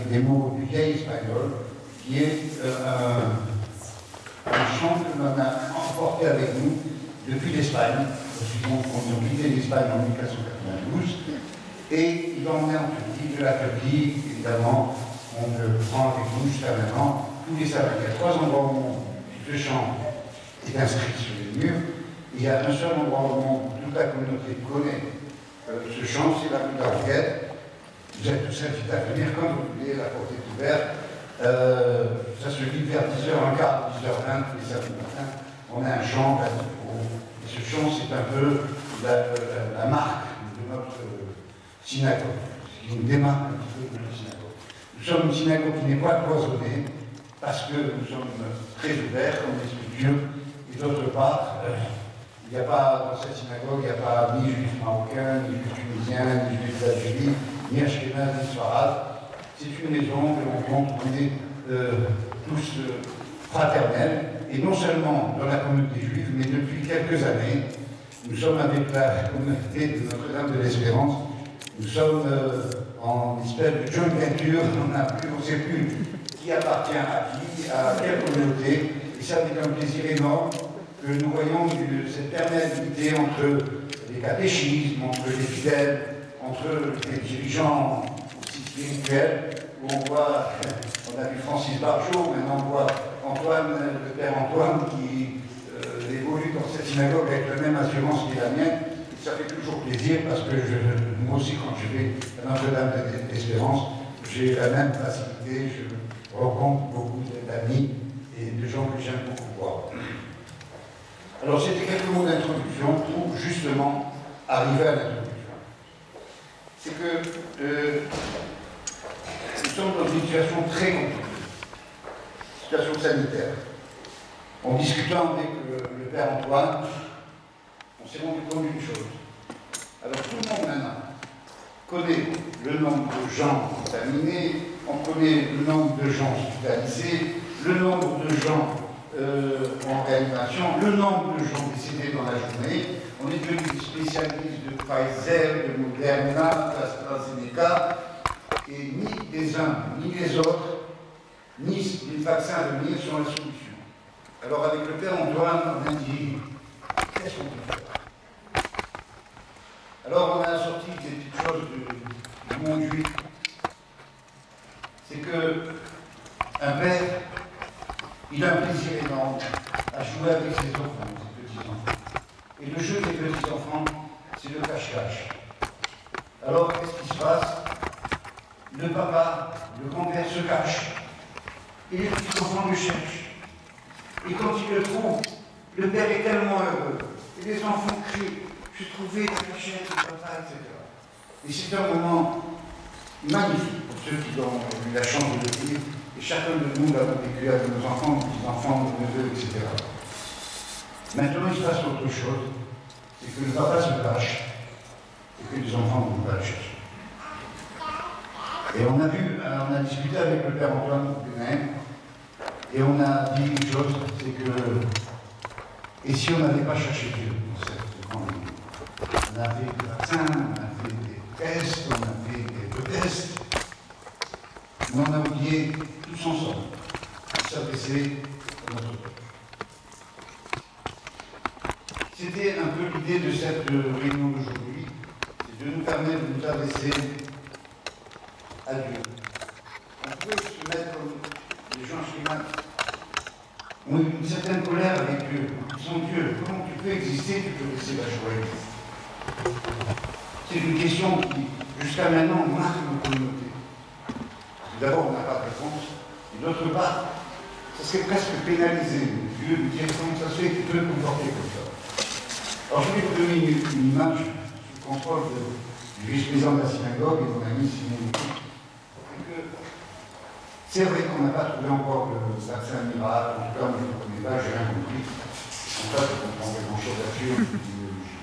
avec des mots du vieil espagnol, qui est un chant que l'on a emporté avec nous depuis l'Espagne. On a quitté l'Espagne en 1492, et il en est en Turquie, de la Turquie, évidemment, on le prend avec nous jusqu'à maintenant, tous les samedis. Il y a 3 endroits au monde où ce chant est inscrit sur les murs. Il y a un seul endroit au monde où toute la communauté connaît ce chant, c'est la rue d'Arquette. Vous êtes tous invités à venir quand vous voulez, la porte est ouverte. Ça se lit vers 10h15, 10h20, tous les samedis matins. On a un chant, et ce chant, c'est un peu la marque de notre synagogue, ce qui nous démarque un petit peu de notre synagogue. Nous sommes une synagogue qui n'est pas cloisonnée, parce que nous sommes très ouverts comme les structures, et d'autre part, il n'y a pas, dans cette synagogue, il n'y a pas ni juifs marocains, ni juifs tunisiens, ni juifs d'Algérie, ni ashkénazes, ni sfarades. C'est une maison que l'on compte, on est tous fraternels, et non seulement dans la communauté juive, mais depuis quelques années, nous sommes avec la communauté de Notre-Dame de l'Espérance, nous sommes en espèce de joint venture, on ne sait plus qui appartient à qui, à quelle communauté, et c'est avec un plaisir énorme que nous voyons cette perméabilité entre les catéchismes, entre les fidèles, entre les dirigeants aussi spirituels, où on voit, on a vu Francis Barjot, maintenant on voit Antoine, le père Antoine, qui évolue dans cette synagogue avec la même assurance qui est la mienne. Et ça fait toujours plaisir parce que moi aussi, quand je vais à Notre-Dame de l'Espérance, j'ai la même facilité, je rencontre beaucoup d'amis et de gens que j'aime beaucoup voir. Alors, c'était quelques mots d'introduction pour justement arriver à l'introduction. C'est que nous sommes dans une situation très compliquée, situation sanitaire. En discutant avec le père Antoine, on s'est rendu compte d'une chose. Alors, tout le monde maintenant connaît le nombre de gens contaminés, on connaît le nombre de gens hospitalisés, le nombre de gens en réanimation, le nombre de gens décédés dans la journée. On est devenu spécialiste de Pfizer, de Moderna, d'AstraZeneca, et ni les uns ni les autres, ni les vaccins à venir sont la solution. Alors avec le père Antoine, on a dit, qu'est-ce qu'on peut faire? Alors on a sorti des petites choses du monde juif. C'est que un père, il a un plaisir énorme à jouer avec ses enfants, ses petits-enfants. Et le jeu des petits-enfants, c'est le cache-cache. Alors, qu'est-ce qui se passe? Le papa, le grand-père se cache, et les petits-enfants le cherchent. Et quand ils le trouvent, le père est tellement heureux, et les enfants crient, j'ai trouvé la cachette du papa, etc. Et c'est un moment magnifique pour ceux qui ont eu la chance de le vivre. Et chacun de nous l'a vécu avec nos enfants, nos petits-enfants, nos neveux, etc. Maintenant, il se passe autre chose, c'est que le papa se cache et que les enfants ne vont pas le chercher. Et on a discuté avec le père Antoine lui-même, et on a dit une chose, c'est que, et si on n'avait pas cherché Dieu dans cette pandémie? On a fait des vaccins, on a fait des tests, on a fait des tests, mais on a oublié tous ensemble de s'adresser à notre peuple. C'était un peu l'idée de cette réunion d'aujourd'hui, c'est de nous permettre de nous adresser à Dieu. On peut se mettre comme les gens schématiques, ont une certaine colère avec Dieu. Ils sont Dieu. Comment tu peux exister, tu peux laisser la joie exister? C'est une question qui, jusqu'à maintenant, marque nos communautés. D'abord, on n'a pas de réponse, et d'autre part, ça serait presque pénalisé. Dieu nous dire comment ça se fait que tu peux te comporter comme ça. Alors, je vais vous donner une image sous contrôle du vice-président de la synagogue et de mon ami Simon. C'est vrai qu'on n'a pas trouvé encore le vaccin miracle, en tout cas, moi je ne connais pas, j'ai rien compris. En fait, je comprends pas grand-chose là-dessus en épidémiologie.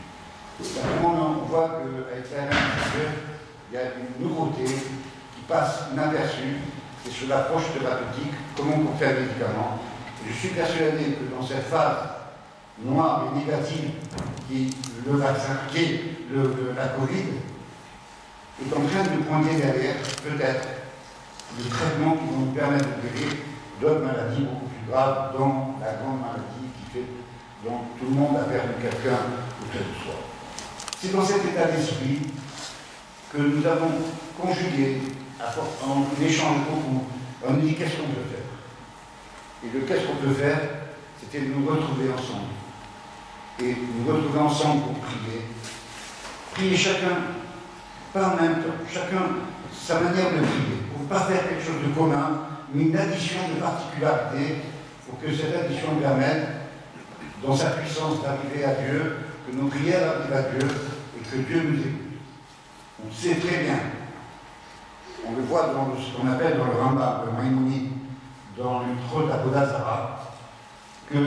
Simplement, on voit qu'avec la il y a une nouveauté qui passe inaperçue, c'est sur l'approche thérapeutique, comment on fait un médicament. Et je suis persuadé que dans cette phase noire et négative qui est le vaccin, qui est la Covid, est en train de pointer derrière, peut-être, les traitements qui vont nous permettre de guérir d'autres maladies beaucoup plus graves, dont la grande maladie dont tout le monde a perdu quelqu'un autour de soi. C'est dans cet état d'esprit que nous avons conjugué, en échange beaucoup, on nous dit qu'est-ce qu'on peut faire. Et le qu'est-ce qu'on peut faire, c'était de nous retrouver ensemble. Et nous retrouver ensemble pour prier. Prier chacun, pas en même temps, chacun sa manière de prier, pour ne pas faire quelque chose de commun, mais une addition de particularité, pour que cette addition permette, dans sa puissance d'arriver à Dieu, que nos prières arrivent à Dieu et que Dieu nous écoute. On sait très bien, on le voit dans ce qu'on appelle dans le Rambam, le Maïmonide, dans le Trot Abodazara, que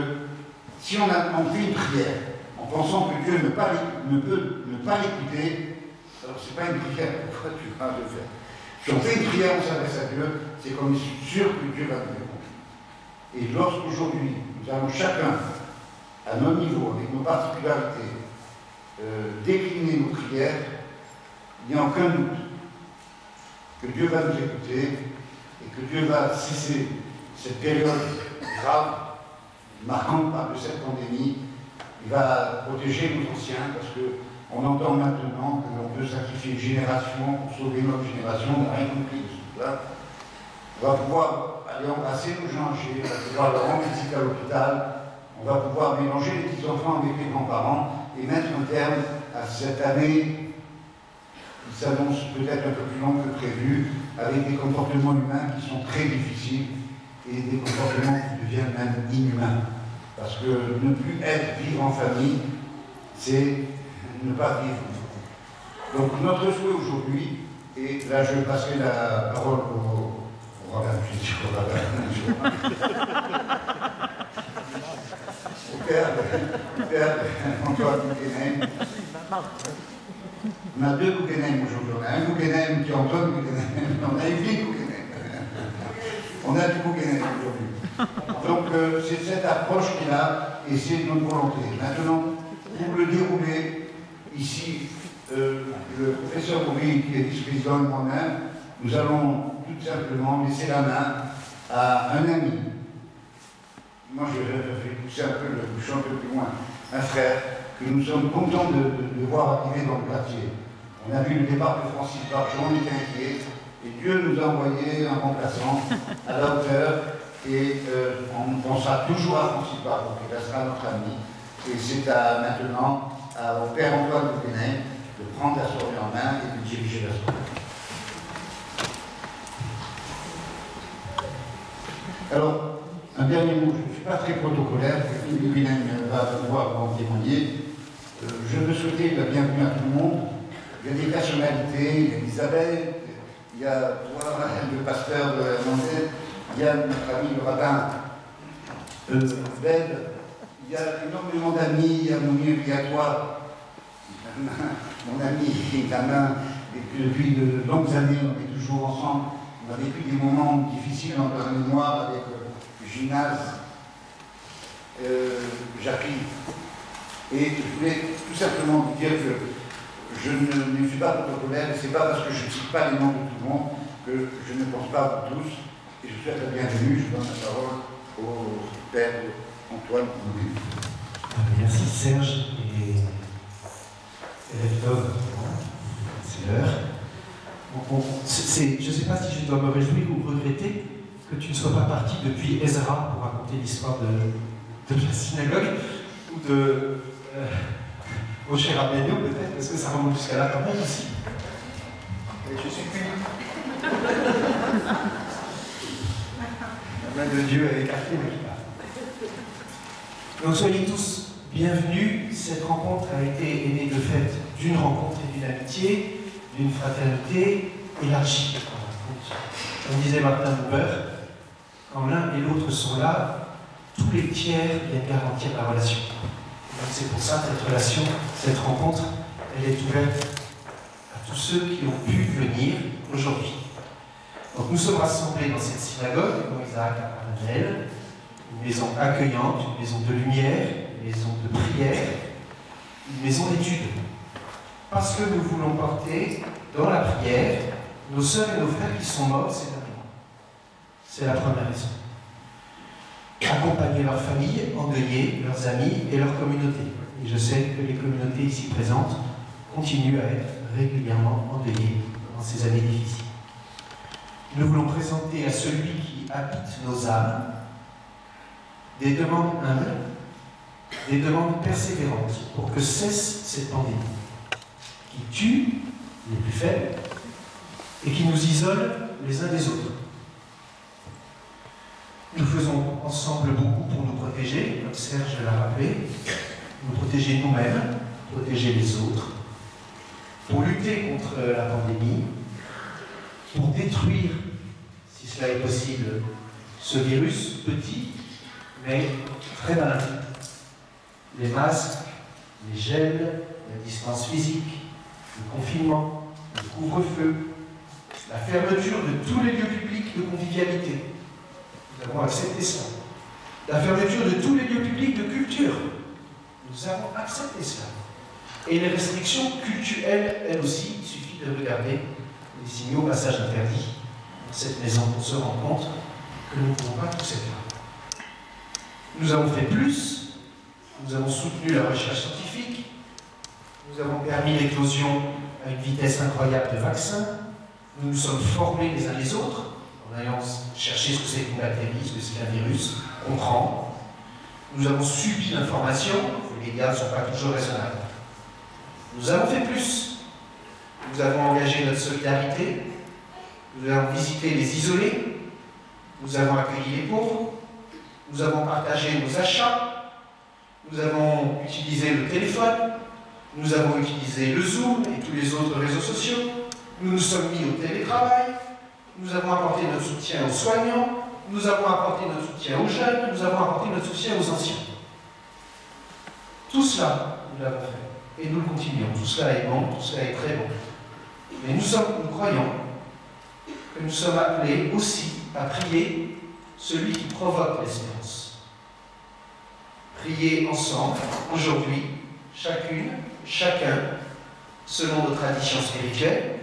si on fait une prière en pensant que Dieu ne peut ne pas l'écouter, alors ce n'est pas une prière, pourquoi tu vas le faire? Si on fait une prière, on s'adresse à Dieu, c'est qu'on est sûr que Dieu va nous répondre. Et lorsqu'aujourd'hui, nous allons chacun, à nos niveaux, avec nos particularités, décliner nos prières, il n'y a aucun doute que Dieu va nous écouter et que Dieu va cesser cette période grave, marquante par cette pandémie. Il va protéger nos anciens parce qu'on entend maintenant que l'on peut sacrifier une génération pour sauver notre génération, on n'a rien compris de ce truc-là. On va pouvoir aller embrasser nos gens âgés, on va pouvoir leur rendre visite à l'hôpital, on va pouvoir mélanger les petits-enfants avec les grands-parents et mettre un terme à cette année qui s'annonce peut-être un peu plus longue que prévu, avec des comportements humains qui sont très difficiles et des comportements qui deviennent même inhumains. Parce que ne plus vivre en famille, c'est ne pas vivre. Donc notre souhait aujourd'hui, et là je passerai la parole au père Antoine Guggenheim. On a deux Guggenheim aujourd'hui. On a un Guggenheim qui est Antoine Guggenheim, on a Evelyne Guggenheim. On a du Guggenheim aujourd'hui. Donc c'est cette approche qu'il a et c'est notre volonté. Maintenant, pour le dérouler, ici, le professeur Bourri, qui est vice-président et moi-même, nous allons tout simplement laisser la main à un ami. Moi, je vais pousser un peu le bouchon un peu plus loin. Un frère que nous sommes contents de voir arriver dans le quartier. On a vu le départ de Francis Barjon, on était inquiets, et Dieu nous a envoyé un remplaçant à la hauteur, et on pensera toujours à Francis Barjon, qui restera notre ami. Et c'est maintenant au père Antoine Guggenheim de prendre la soirée en main et de diriger la soirée. Alors, un dernier mot, je ne suis pas très protocolaire, Guggenheim va pouvoir en témoigner. Je veux souhaiter la bienvenue à tout le monde. Il y a des personnalités, il y a Isabelle, il y a toi, le pasteur de Mandel, il y a notre ami le rabbin Bed, il y a énormément d'amis, il y a Mounir, il y a toi, mon ami Gamin, et depuis de longues années, on est toujours ensemble. On a vécu des moments difficiles dans la mémoire avec Ginaz, Jackie. Et je voulais tout simplement vous dire que je ne suis pas protocolaire, et ce n'est pas parce que je ne cite pas les noms de tout le monde que je ne pense pas à vous tous. Et je souhaite la bienvenue, je donne la parole au père Antoine Guggenheim. Merci Serge et Victor, c'est l'heure. Je ne sais pas si je dois me réjouir ou regretter que tu ne sois pas parti depuis Ezra pour raconter l'histoire de la synagogue ou de Moshe Rabbeinu peut-être, parce que ça remonte jusqu'à là quand même aussi. Et je suis puni. La main de Dieu est écartée, mais qui part. Donc soyez tous bienvenus. Cette rencontre est née de fait d'une rencontre et d'une amitié, d'une fraternité élargie. Comme disait Martin Buber, quand l'un et l'autre sont là, tous les tiers viennent garantir la relation. Donc c'est pour ça que cette relation, cette rencontre, elle est ouverte à tous ceux qui ont pu venir aujourd'hui. Donc nous sommes rassemblés dans cette synagogue, comme Isaac a parlé, une maison accueillante, une maison de lumière, une maison de prière, une maison d'études. Parce que nous voulons porter dans la prière nos sœurs et nos frères qui sont morts ces derniers mois. C'est la première raison. Accompagner leur famille, endeuiller leurs amis et leur communauté. Et je sais que les communautés ici présentes continuent à être régulièrement endeuillées dans ces années difficiles. Nous voulons présenter à celui qui habite nos âmes des demandes humbles, des demandes persévérantes pour que cesse cette pandémie qui tue les plus faibles et qui nous isole les uns des autres. Nous faisons ensemble beaucoup pour nous protéger, comme Serge l'a rappelé, nous protéger nous-mêmes, protéger les autres, pour lutter contre la pandémie, pour détruire, si cela est possible, ce virus petit, mais très malin. Les masques, les gels, la distance physique, le confinement, le couvre-feu, la fermeture de tous les lieux publics de convivialité. Nous avons accepté ça. La fermeture de tous les lieux publics de culture. Nous avons accepté cela. Et les restrictions culturelles, elles aussi, il suffit de regarder les signaux passage interdit dans cette maison pour se rendre compte que nous ne pouvons pas tout faire. Nous avons fait plus, nous avons soutenu la recherche scientifique, nous avons permis l'éclosion à une vitesse incroyable de vaccins, nous nous sommes formés les uns les autres, en allant chercher ce que c'est qu'une bactérie, ce que c'est qu'un virus, comprendre. Nous avons subi l'information, les médias ne sont pas toujours raisonnables. Nous avons fait plus. Nous avons engagé notre solidarité, nous avons visité les isolés, nous avons accueilli les pauvres, nous avons partagé nos achats, nous avons utilisé le téléphone, nous avons utilisé le Zoom et tous les autres réseaux sociaux, nous nous sommes mis au télétravail, nous avons apporté notre soutien aux soignants, nous avons apporté notre soutien aux jeunes, nous avons apporté notre soutien aux anciens. Tout cela, nous l'avons fait. Et nous le continuons. Tout cela est bon, tout cela est très bon. Mais nous croyons que nous sommes appelés aussi à prier celui qui provoque l'espérance. Prier ensemble, aujourd'hui, chacune, chacun, selon nos traditions spirituelles,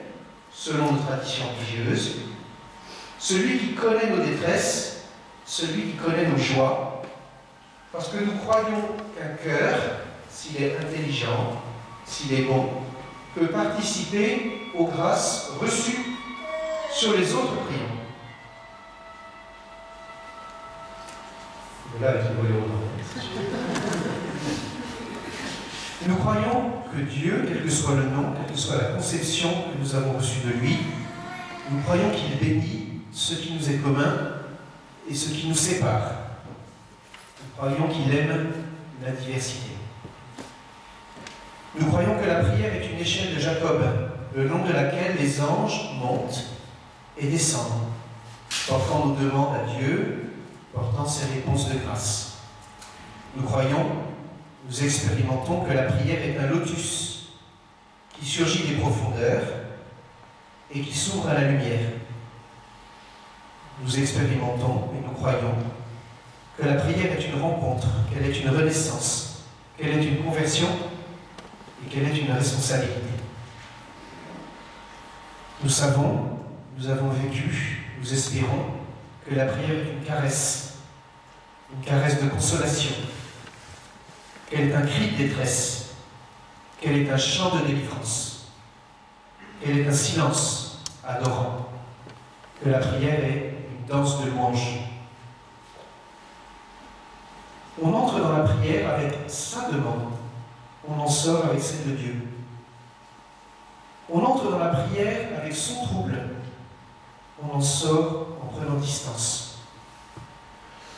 selon nos traditions religieuses, celui qui connaît nos détresses, celui qui connaît nos joies, parce que nous croyons qu'un cœur, s'il est intelligent, s'il est bon, peut participer aux grâces reçues sur les autres priants. Et là, avec le volet Nous croyons que Dieu, quel que soit le nom, quelle que soit la conception que nous avons reçue de lui, nous croyons qu'il bénit ce qui nous est commun et ce qui nous sépare. Nous croyons qu'il aime la diversité. Nous croyons que la prière est une échelle de Jacob, le long de laquelle les anges montent et descendent, portant nos demandes à Dieu, portant ses réponses de grâce. Nous croyons, nous expérimentons que la prière est un lotus qui surgit des profondeurs et qui s'ouvre à la lumière. Nous expérimentons et nous croyons que la prière est une rencontre, qu'elle est une renaissance, qu'elle est une conversion et qu'elle est une responsabilité. Nous savons, nous avons vécu, nous espérons que la prière est une caresse de consolation, qu'elle est un cri de détresse, qu'elle est un chant de délivrance, qu'elle est un silence adorant, que la prière est une danse de louange. On entre dans la prière avec sa demande, on en sort avec celle de Dieu. On entre dans la prière avec son trouble, on en sort en prenant distance.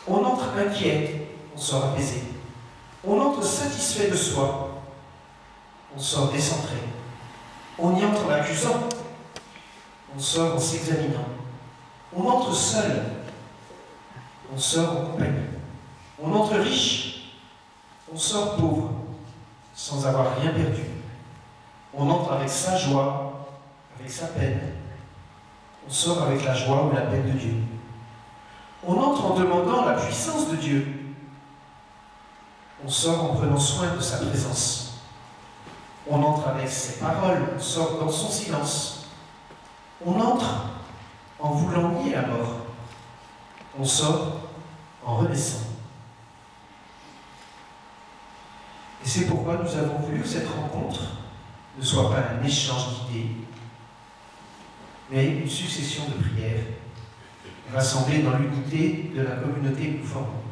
On entre inquiet, on sort apaisé. On entre satisfait de soi, on sort décentré. On y entre l'accusant, on sort en s'examinant. On entre seul, on sort en compagnie. On entre riche, on sort pauvre, sans avoir rien perdu. On entre avec sa joie, avec sa peine. On sort avec la joie ou la peine de Dieu. On entre en demandant la puissance de Dieu. On sort en prenant soin de sa présence. On entre avec ses paroles, on sort dans son silence. On entre en voulant nier la mort. on sort en renaissant. Et c'est pourquoi nous avons voulu que cette rencontre ne soit pas un échange d'idées, mais une succession de prières rassemblées dans l'unité de la communauté que nous formons.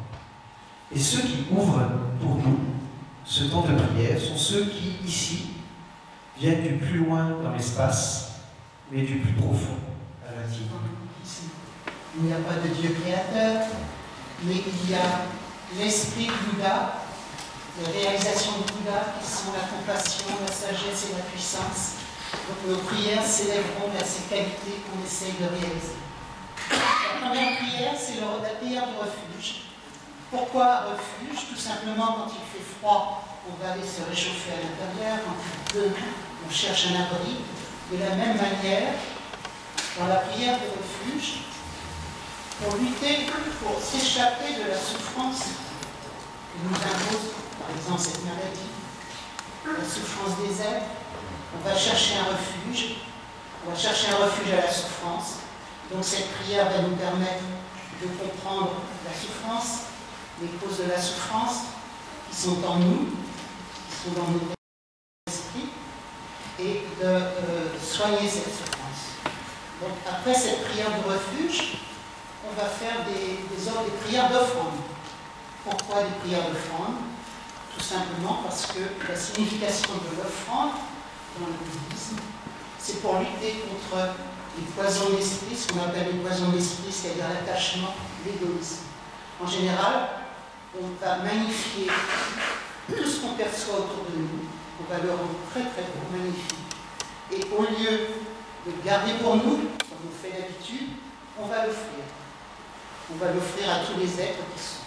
Et ceux qui ouvrent pour nous ce temps de prière sont ceux qui, ici, viennent du plus loin dans l'espace, mais du plus profond à l'intime. Il n'y a pas de Dieu créateur, mais il y a l'esprit de Bouddha, les réalisations de Bouddha qui sont la compassion, la sagesse et la puissance. Donc nos prières s'élèveront vers ces qualités qu'on essaye de réaliser. La première prière, c'est la prière du refuge. Pourquoi refuge? Tout simplement, quand il fait froid, on va aller se réchauffer à l'intérieur. Quand il pleut, on cherche un abri. De la même manière, dans la prière du refuge, pour lutter, pour s'échapper de la souffrance que nous impose, par exemple, cette maladie, la souffrance des êtres, on va chercher un refuge, à la souffrance. Donc cette prière va nous permettre de comprendre la souffrance, les causes de la souffrance qui sont en nous, qui sont dans notre esprit, et de soigner cette souffrance. Donc après cette prière du refuge, on va faire des prières d'offrande. Pourquoi des prières d'offrande? Tout simplement parce que la signification de l'offrande dans le bouddhisme, c'est pour lutter contre les poisons d'esprit, ce qu'on appelle les poisons d'esprit, c'est-à-dire l'attachement, l'égoïsme. En général, on va magnifier tout ce qu'on perçoit autour de nous, on va le rendre très très beau, magnifique. Et au lieu de le garder pour nous, comme on fait d'habitude, on va l'offrir. On va l'offrir à tous les êtres qui souffrent.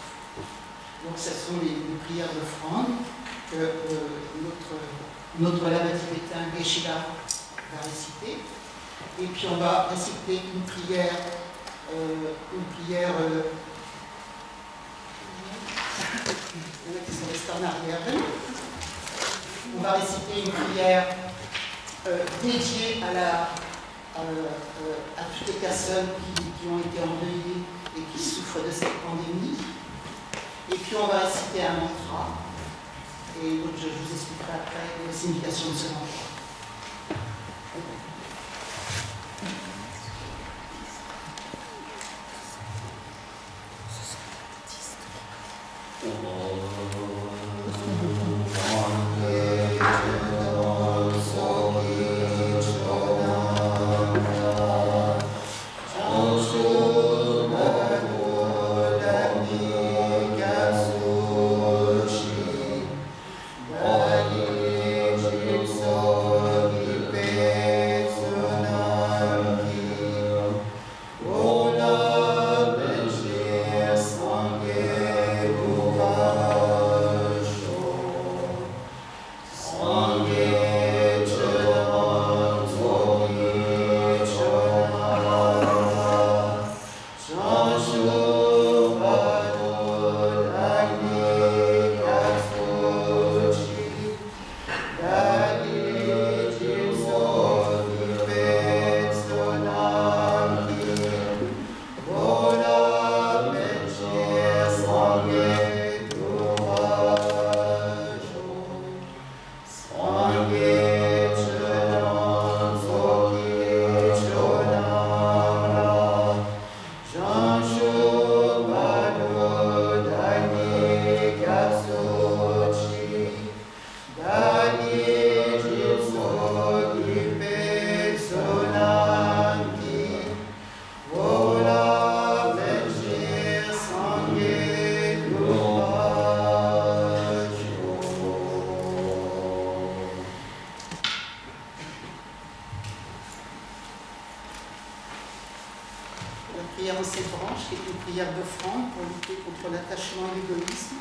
Donc ce sont les prières d'offrande que notre lama tibétain Geshe-la va réciter. Et puis on va réciter une prière qui sont restés en arrière. On va réciter une prière dédiée à toutes les personnes qui ont été endeuillées et qui souffrent de cette pandémie. Et puis on va réciter un mantra. Et donc je vous expliquerai après la signification de ce mantra. Prière en 7 branches, qui est une prière d'offrande pour lutter contre l'attachement et l'égoïsme.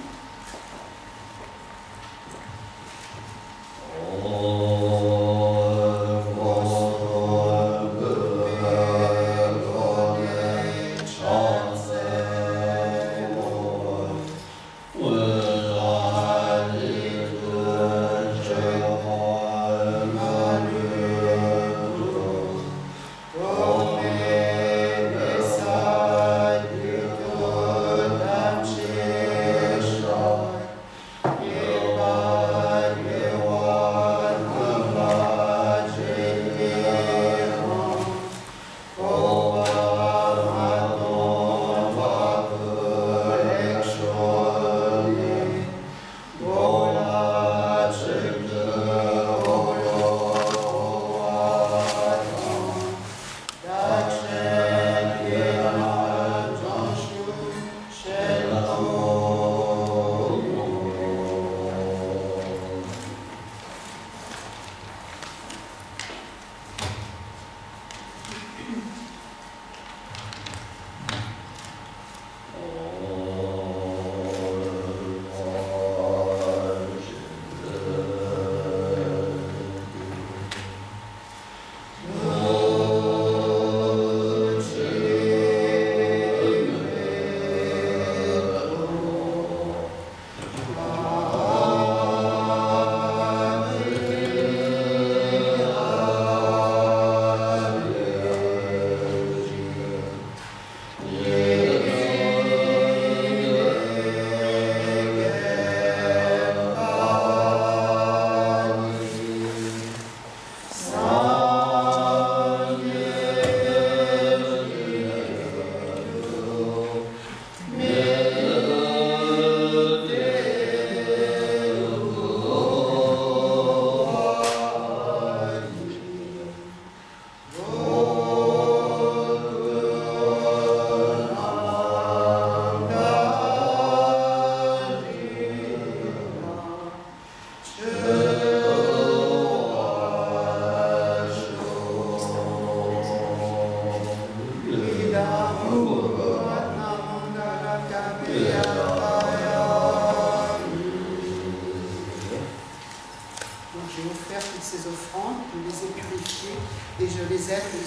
j'ai offert toutes ces offrandes, je les ai purifiées et je les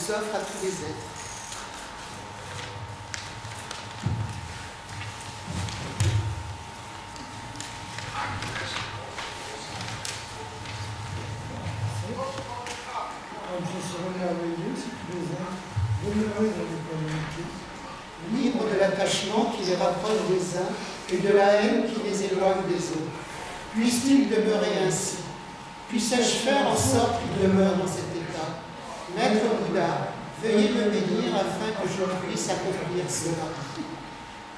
offre à tous les êtres. Libre de l'attachement qui les rapproche des uns et de la haine qui les éloigne des autres. Puisse-t-il demeurer ainsi? Puisse-je faire en sorte qu'il demeure dans cet état? Maître Bouddha, veuillez me bénir afin que je puisse accomplir cela.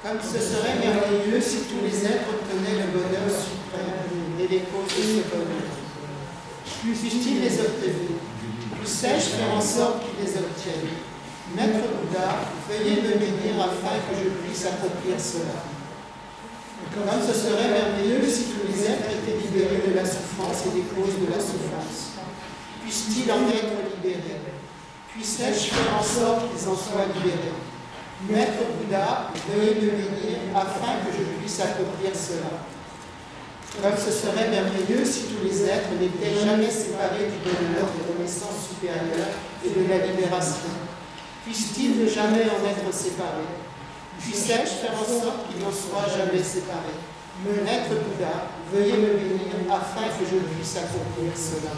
Comme ce serait merveilleux si tous les êtres obtenaient le bonheur suprême et les causes de ce bonheur. Puisse-t-il les obtenir? Puisse-je faire en sorte qu'ils les obtiennent? Maître Bouddha, veuillez me bénir afin que je puisse accomplir cela. Comme ce serait merveilleux si tous les êtres étaient libérés de la souffrance et des causes de la souffrance. Puisse-t-il en être libéré? Puisse-je faire en sorte qu'ils en soient libérés? Maître Bouddha, veuillez me bénir afin que je puisse accomplir cela. Comme ce serait merveilleux si tous les êtres n'étaient jamais séparés du bonheur, des renaissances supérieures et de la libération. Puisse-t-il jamais en être séparé? Puisse-je faire en sorte qu'il n'en soit jamais séparé? Maître Bouddha, veuillez me bénir afin que je puisse accomplir cela.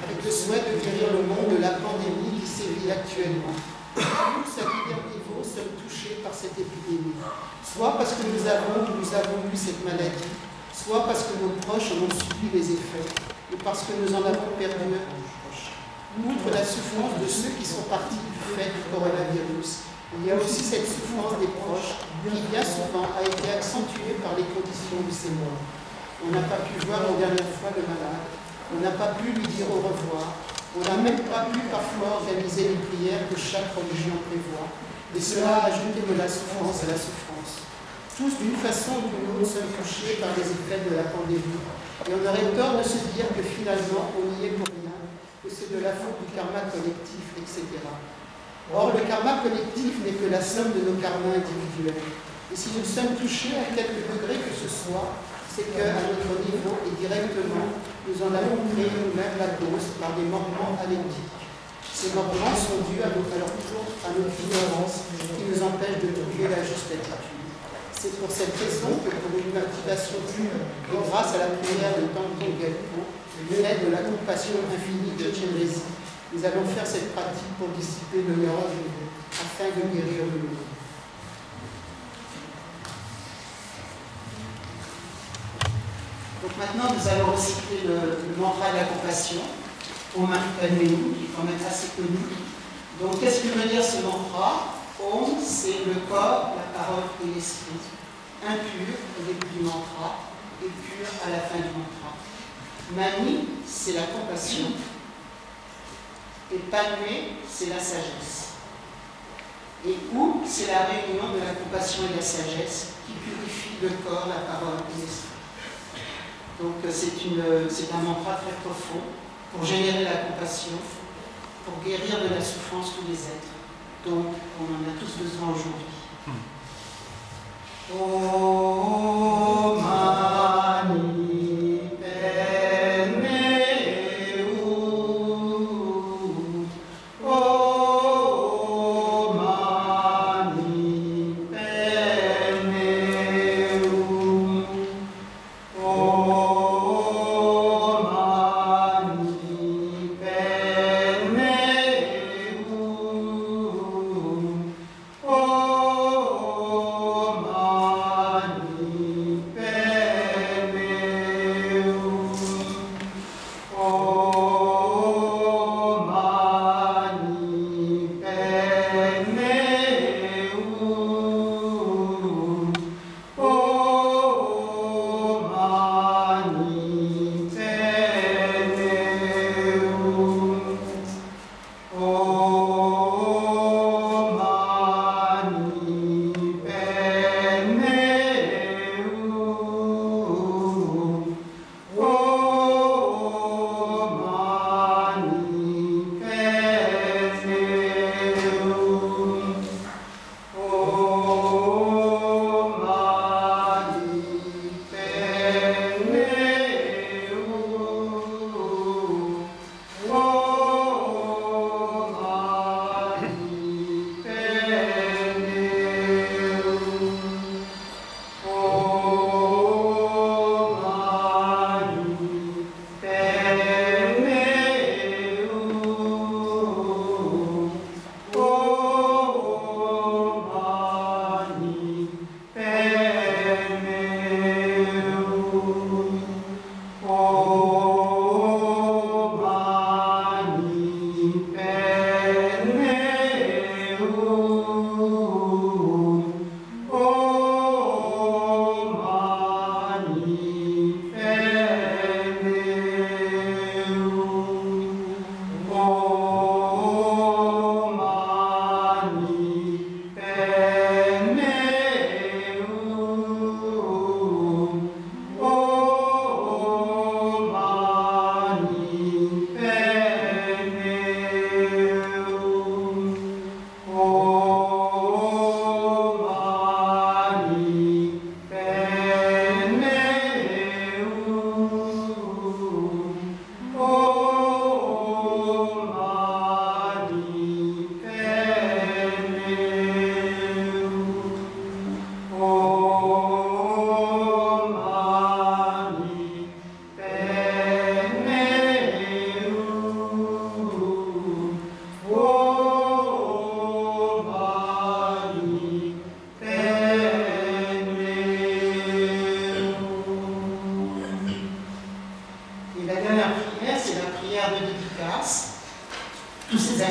Avec le souhait de guérir le monde de la pandémie qui sévit actuellement. Tous, à divers niveaux, sommes touchés par cette épidémie. Soit parce que nous avons eu cette maladie, soit parce que nos proches en ont subi les effets, ou parce que nous en avons perdu un proche. Outre la souffrance de ceux qui sont partis du fait du coronavirus, il y a aussi cette souffrance des proches qui bien souvent a été accentuée par les conditions de ces morts. On n'a pas pu voir la dernière fois le malade, on n'a pas pu lui dire au revoir, on n'a même pas pu parfois organiser les prières que chaque religion prévoit, et cela a ajouté de la souffrance à la souffrance. Tous, d'une façon ou d'une autre, sommes touchés par les effets de la pandémie, et on aurait tort de se dire que finalement on n'y est pour rien, que c'est de la faute du karma collectif, etc. Or, le karma collectif n'est que la somme de nos karmas individuels. Et si nous sommes touchés à quelque degré que ce soit, c'est qu'à notre niveau et directement, nous en avons créé nous-mêmes la cause par des manquements alectiques. Ces manquements sont dus à notre ignorance qui nous empêche de trouver la juste attitude. C'est pour cette raison que pour une activation pure et grâce à la prière de Tangton Gelpo, l'aide de la compassion infinie de Chenrezig, nous allons faire cette pratique pour dissiper le neurone afin de guérir le monde. Donc maintenant, nous allons reciter le mantra de la compassion, Om Mani Padme Hum, qui est quand même assez connu. Donc, qu'est-ce que veut dire ce mantra? Om, c'est le corps, la parole et l'esprit. Impur au début du mantra et pur à la fin du mantra. Mani, c'est la compassion. Et Padme, c'est la sagesse. Et Hum, c'est la réunion de la compassion et de la sagesse qui purifie le corps, la parole et l'esprit. Donc c'est un mantra très profond pour générer la compassion, pour guérir de la souffrance tous les êtres. Donc on en a tous besoin aujourd'hui. Om Mani Padme Hum. Om Mani Padme Hum. Om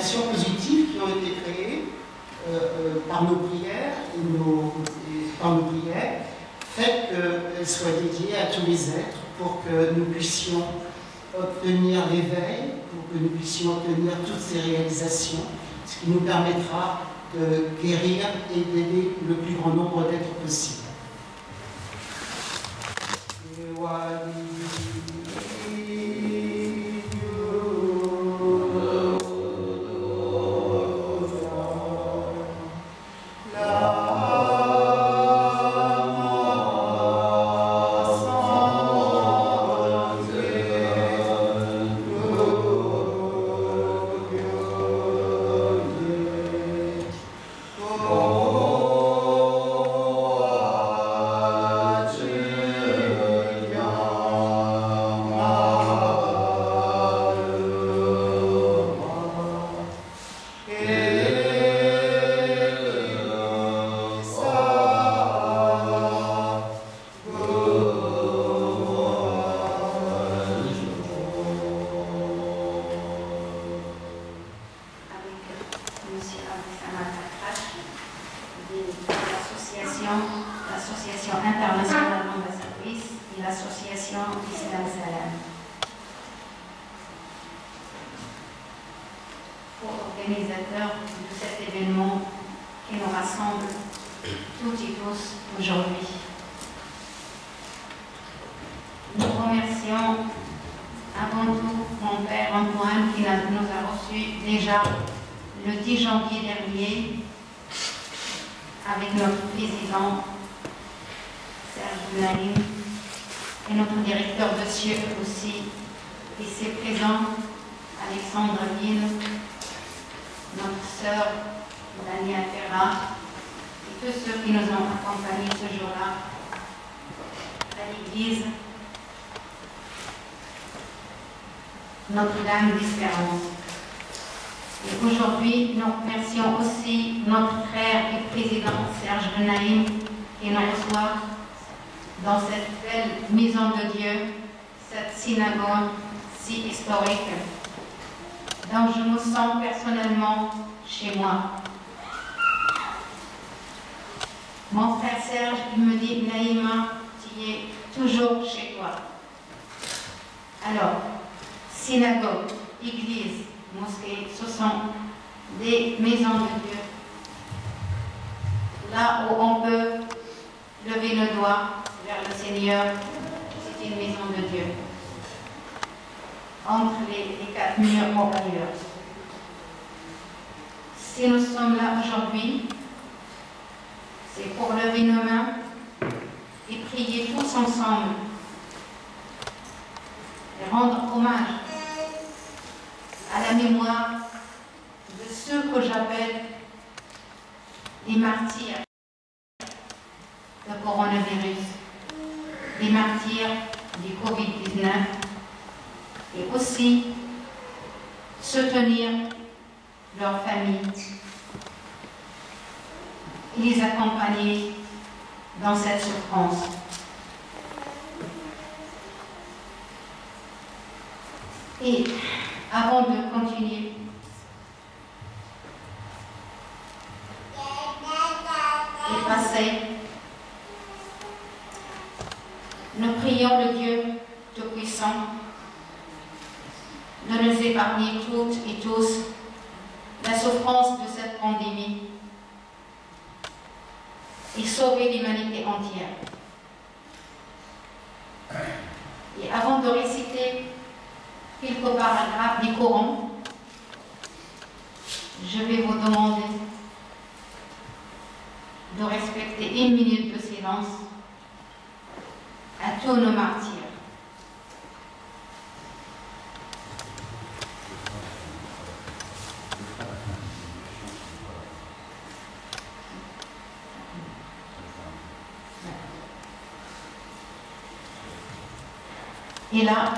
réactions positives qui ont été créées par nos prières par nos prières, faites qu'elles soient dédiées à tous les êtres pour que nous puissions obtenir l'éveil, pour que nous puissions obtenir toutes ces réalisations, ce qui nous permettra de guérir et d'aider le plus grand nombre d'êtres possible. l'Association internationale d'ambassadrices et l'Association Islam Salam. Co-organisateurs de cet événement qui nous rassemble toutes et tous aujourd'hui. Nous remercions avant tout mon père Antoine qui nous a reçus déjà le 10 janvier dernier avec notre président Serge Naïm et notre directeur de cieux aussi, ici présent, Alexandre Ville, notre sœur Dania Ferra et tous ceux qui nous ont accompagnés ce jour-là à l'église Notre-Dame d'Espérance. Et aujourd'hui, nous remercions aussi notre frère et président Serge Naïm qui nous reçoit dans cette belle maison de Dieu, cette synagogue si historique, dont je me sens personnellement chez moi. Mon frère Serge, il me dit, Naïma, tu es toujours chez toi. Alors, synagogue, église, mosquée, ce sont des maisons de Dieu. Là où on peut lever le doigt vers le Seigneur, c'est une maison de Dieu. Entre les quatre murs ailleurs. Si nous sommes là aujourd'hui, c'est pour lever nos mains et prier tous ensemble et rendre hommage à la mémoire de ceux que j'appelle des martyrs de coronavirus, des martyrs du Covid-19, et aussi soutenir leurs familles et les accompagner dans cette souffrance. Et avant de continuer, et passer, nous prions le Dieu Tout-Puissant de nous épargner toutes et tous la souffrance de cette pandémie et sauver l'humanité entière. Et avant de réciter quelques paragraphes du Coran, je vais vous demander de respecter 1 minute de silence à tous nos martyrs. Et là,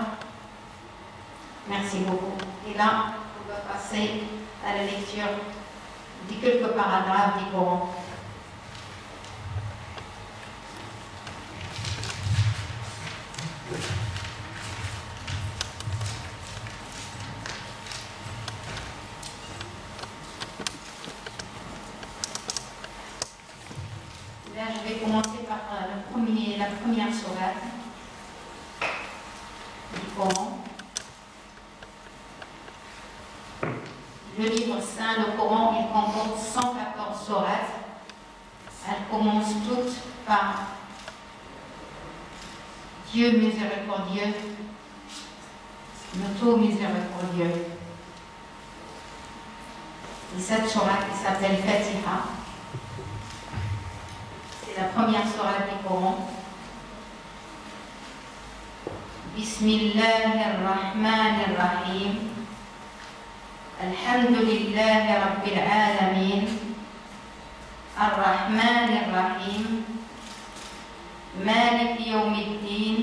merci beaucoup. Et là, on va passer à la lecture de quelques paragraphes du Coran. première sourate du Coran. Le livre saint, le Coran, il comporte 114 sourates. Elles commencent toutes par Dieu miséricordieux, le tout miséricordieux. Et cette sourate qui s'appelle Fatiha, c'est la première sourate du Coran. Bismillahirrahmanirrahim. Alhamdulillahi Rabbil Alamin. Ar-Rahmanir-Rahim. Malik Yawmiddin.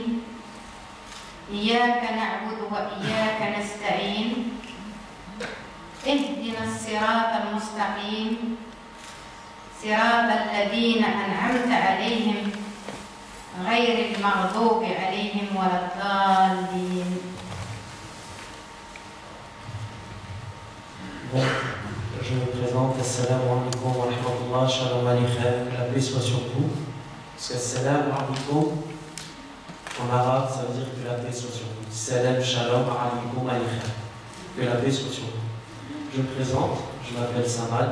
Iyaka na'budu wa iyaka nasta'in. اهدنا الصراط المستقيم صراط الذين أنعمت عليهم غير المغضوب عليهم ولا الضالين. Bon, je me présente, assalamu alaikum wa rahmatullah, shalom alaykum, que la paix soit sur vous. Parce que assalamu alaikum, en arabe, ça veut dire que la paix soit sur vous. Salam, shalom alaikum alaykum, que la paix soit sur vous. Je me présente, je m'appelle Samad,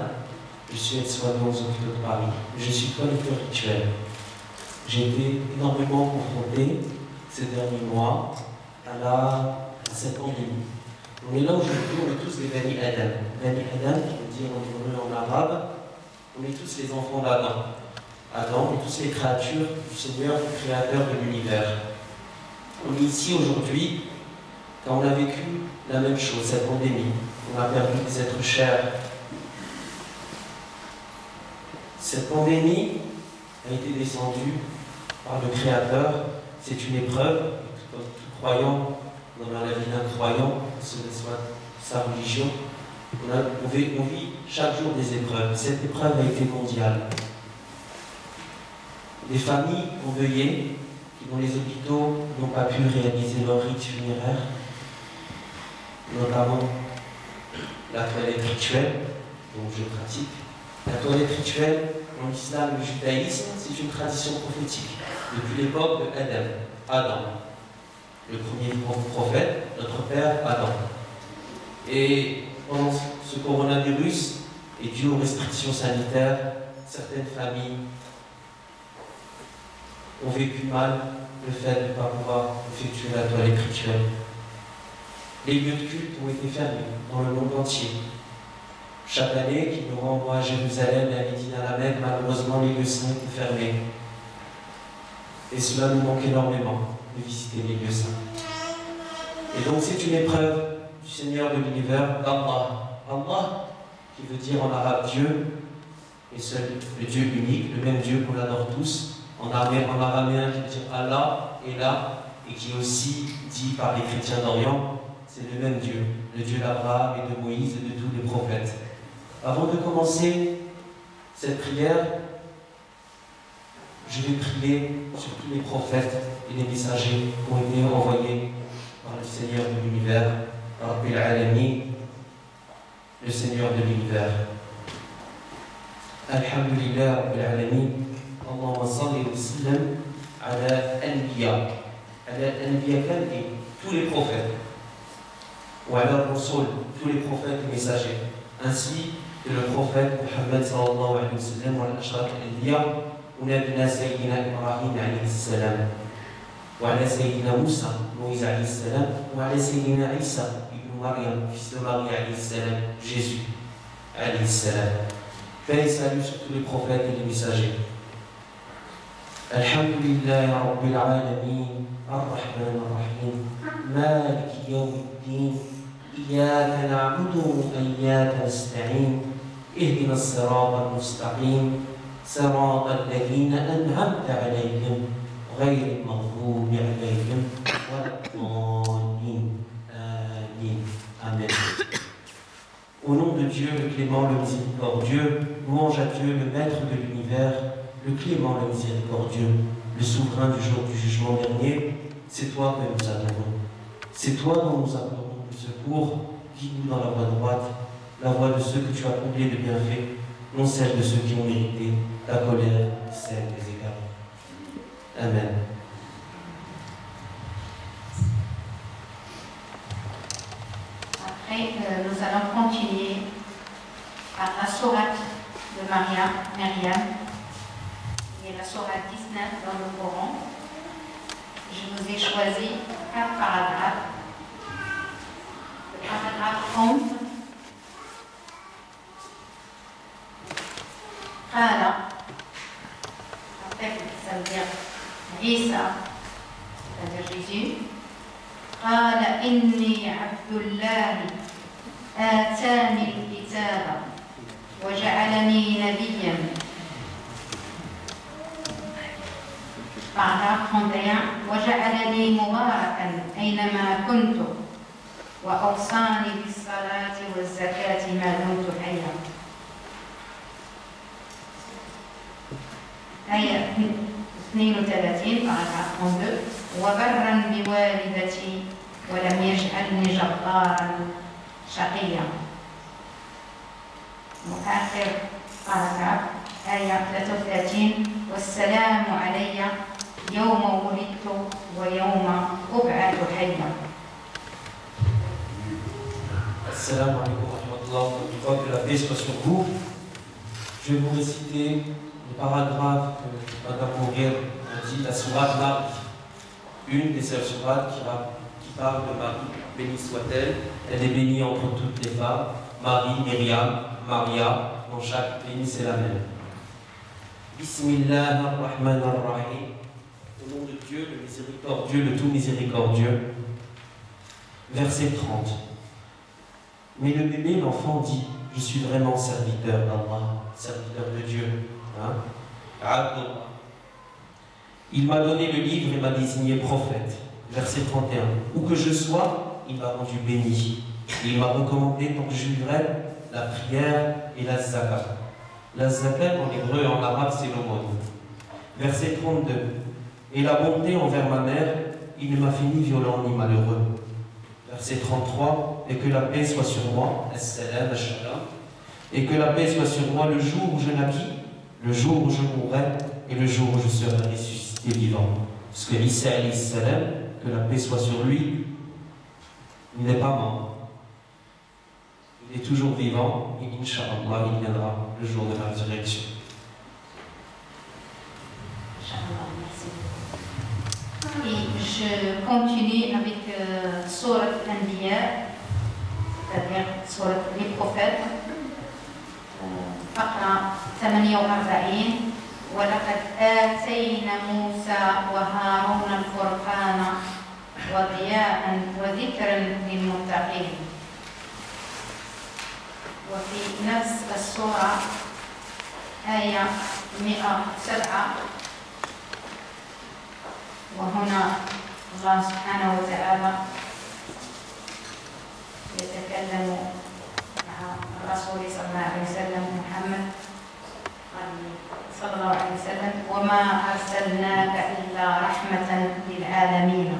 je suis aide-soignant aux hôpitaux de Paris, je suis collecteur rituel. J'ai été énormément confronté ces derniers mois à cette pandémie. On est là aujourd'hui, on est tous des Bani Adam. Bani Adam, qui veut dire en arabe, on est tous les enfants d'Adam. Adam, on est tous les créatures du Seigneur, du Créateur de l'univers. On est ici aujourd'hui car on a vécu la même chose, cette pandémie. On a perdu des êtres chers. Cette pandémie a été descendue par le Créateur. C'est une épreuve. Tout croyant, dans la vie d'un croyant, ce soit sa religion, on vit chaque jour des épreuves. Cette épreuve a été mondiale. Des familles endeuillées qui, dans les hôpitaux, n'ont pas pu réaliser leur rite funéraire, notamment la toilette rituelle, dont je pratique. La toilette rituelle, en islam et le judaïsme, c'est une tradition prophétique depuis l'époque de Adam, le premier prophète, notre père Adam. Et pendant ce coronavirus, et dû aux restrictions sanitaires, certaines familles ont vécu mal le fait de ne pas pouvoir effectuer la toilette rituelle. Les lieux de culte ont été fermés dans le monde entier. Chaque année, qui nous renvoie à Jérusalem et à Médine à la Mecque, malheureusement, les lieux saints étaient fermés. Et cela nous manque énormément de visiter les lieux saints. Et donc, c'est une épreuve du Seigneur de l'univers, d'Allah. Allah, qui veut dire en arabe Dieu, et seul le Dieu unique, le même Dieu qu'on adore tous. En araméen, qui veut dire Allah, et là, et qui est aussi dit par les chrétiens d'Orient, c'est le même Dieu, le Dieu d'Abraham et de Moïse et de tous les prophètes. Avant de commencer cette prière, je vais prier sur tous les prophètes et les messagers qui ont été envoyés par le Seigneur de l'univers, Rabbil Alamin, le Seigneur de l'univers. Alhamdulillah Rabbil Alamin, Allahumma salli wa sallam ala al-anbiya. Ala al-anbiya, tous les prophètes. Ou alors Rasoul, tous les prophètes et messagers, ainsi que le prophète Muhammad sallallahu alayhi wa sallam, wa al-ashraf al-anbiya, ou nabina Sayyidina Ibrahim alayhi salam, ou ala Sayyidina Moussa, Moïse alayhi salam, ou ala Sayyidina Isa, ibn Maryam, fils de Marie alayhi salam, Jésus alayhi salam. Paix et salut sur tous les prophètes et les messagers. Alhamdulillah Rabbil Alamin, Ar-Rahman Ar-Rahim, Malik Yawmiddin. إياك نعبد وإياك نستعين اهدنا الصراط المستقيم صراط الذين أنعمت عليهم غير المغضوب عليهم ولا الضالين آمين. Amen. Au nom de Dieu, le clément, le miséricordieux, louange à Dieu, le maître de l'univers, le clément, le miséricordieux, le souverain du jour du jugement dernier, c'est toi que nous adorons. C'est toi dont nous appelons secours, guide-nous dans la voie droite, la voie de ceux que tu as comblés de bienfaits, non celle de ceux qui ont mérité ta colère, celle des égarés. Amen. Après, nous allons continuer par la sourate de Myriam, qui est la sourate 19 dans le Coran. Je vous ai choisi 4 paragraphes. Le paragraphe 11. Qala, en fait, ça veut dire Isa, c'est-à-dire Jésus. Qala inni abdullahi atani al-kitaba wa ja'alani nabiyyan. Paragraphe 31. wa ja'alani mubarakan aynama kuntu wa awsani bis-salati waz-zakati ma dumtu hayya. آية 32 paragraphe 32 وبرا بوالدتي ولم يجعلني جبارا شقيا. وآخر paragraphe آية 33 والسلام علي يوم ولدت ويوم أبعث حيا. Assalamu alaikum wa rahmatullah. Que la paix soit sur vous. Je vais vous réciter le paragraphe que Madame Mourguer a dit, la sourate Marie, une des seules sourates qui parle de Marie, bénie soit-elle. Elle est bénie entre toutes les femmes, Marie, Myriam, Maria, dans chaque pays c'est la même. Bismillah ar-Rahman ar-Rahim, au nom de Dieu, le miséricordieux, le tout miséricordieux. Verset 30. Mais le bébé, l'enfant dit, je suis vraiment serviteur d'Allah, serviteur de Dieu. Hein? Il m'a donné le livre et m'a désigné prophète. Verset 31. Où que je sois, il m'a rendu béni. Et il m'a recommandé tant que je vivrai la prière et la zakat. La zakat en hébreu et en arabe c'est l'aumône. Verset 32. Et la bonté envers ma mère, il ne m'a fait ni violent ni malheureux. Verset 33. Et que la paix soit sur moi, as-salam, as-salam. Et que la paix soit sur moi le jour où je naquis, le jour où je mourrai et le jour où je serai ressuscité vivant. Parce que Isa alayhi salam, que la paix soit sur lui, il n'est pas mort. Il est toujours vivant et Inch'Allah, il viendra le jour de la résurrection. Et je continue avec Sourate Anbiya, c'est-à-dire Sourate les prophètes. فقرة 48 ولقد آتينا موسى وهارون الفرقان وضياء وذكرا للمتقين. وفي نفس السورة آية 107 وهنا الله سبحانه وتعالى يتكلم الرسول صلى الله عليه وسلم محمد صلى الله عليه وسلم وما أرسلناك إلا رحمة للعالمين.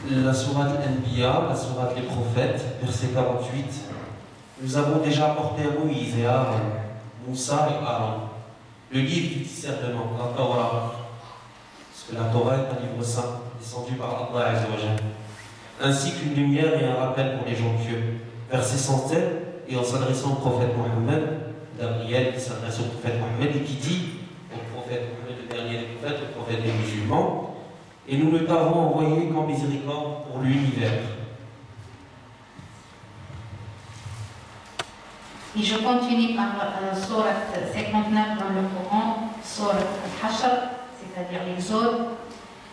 La sourate Anbiya, la sourate les prophètes, verset 48. Nous avons déjà apporté à Moïse et à Aaron, Moussa et Aaron, le livre du discernement, la Torah. Parce que la Torah est un livre saint, descendu par Allah Azza wa Jalla, ainsi qu'une lumière et un rappel pour les gens pieux. Verset 107, et en s'adressant au prophète Mohammed, Gabriel qui s'adresse au prophète Mohammed et qui dit au prophète Mohammed, le dernier des prophètes, le prophète des musulmans, et nous ne t'avons envoyé qu'en miséricorde pour l'univers. Et je continue par Sourate 59 dans le Coran, Sourate Al-Hashr, c'est-à-dire l'Exode,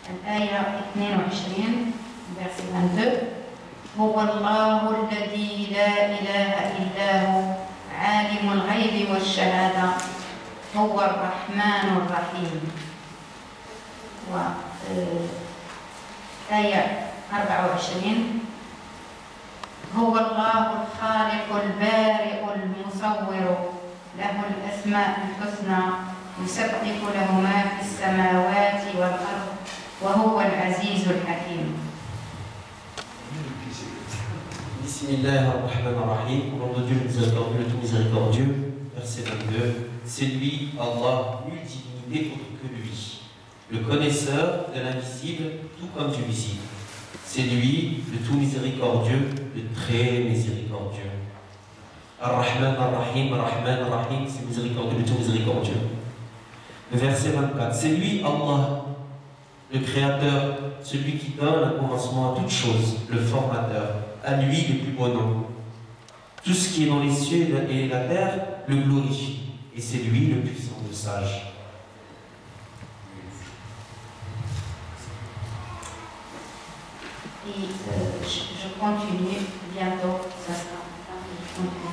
Al-Aya 22. Verset 22. هو الله الذي لا إله إلا هو عالم الغيب والشهادة هو الرحمن الرحيم. وآية 24 هو الله الخالق البارئ المصور له الأسماء الحسنى يسبح له ما في السماوات والأرض وهو العزيز الحكيم. Bismillah ar-Rahman ar-Rahim, au nom de Dieu le miséricordieux, le tout miséricordieux, verset 22. C'est lui, Allah, nulle divinité autre que lui, le connaisseur de l'invisible, tout comme du visible. C'est lui, le tout miséricordieux, le très miséricordieux. Ar-Rahman, Ar-Rahim, Ar-Rahman, Ar-Rahim, c'est miséricordieux, le tout miséricordieux. Le verset 24, c'est lui, Allah, le Créateur, celui qui donne un commencement à toute chose, le Formateur, à lui le plus beau nom. Tout ce qui est dans les cieux et la terre le glorifie, et c'est lui le puissant, le sage. Et je continue bientôt, ça sera. Je continue.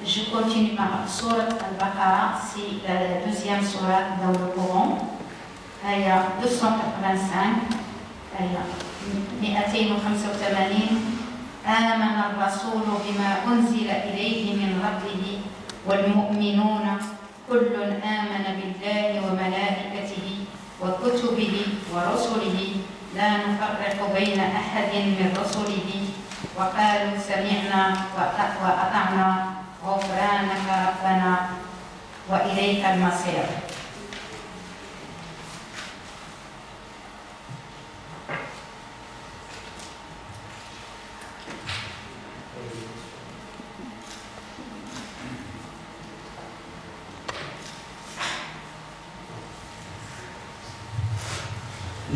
Je continue par Surat Al-Baqarah, c'est la deuxième sourate dans le Coran, ayah 285, ayah 285. آمن الرسول بما أنزل إليه من ربه والمؤمنون كل آمن بالله وملائكته وكتبه ورسله لا نفرق بين أحد من رسله وقالوا سمعنا وأطعنا غفرانك ربنا وإليك المصير.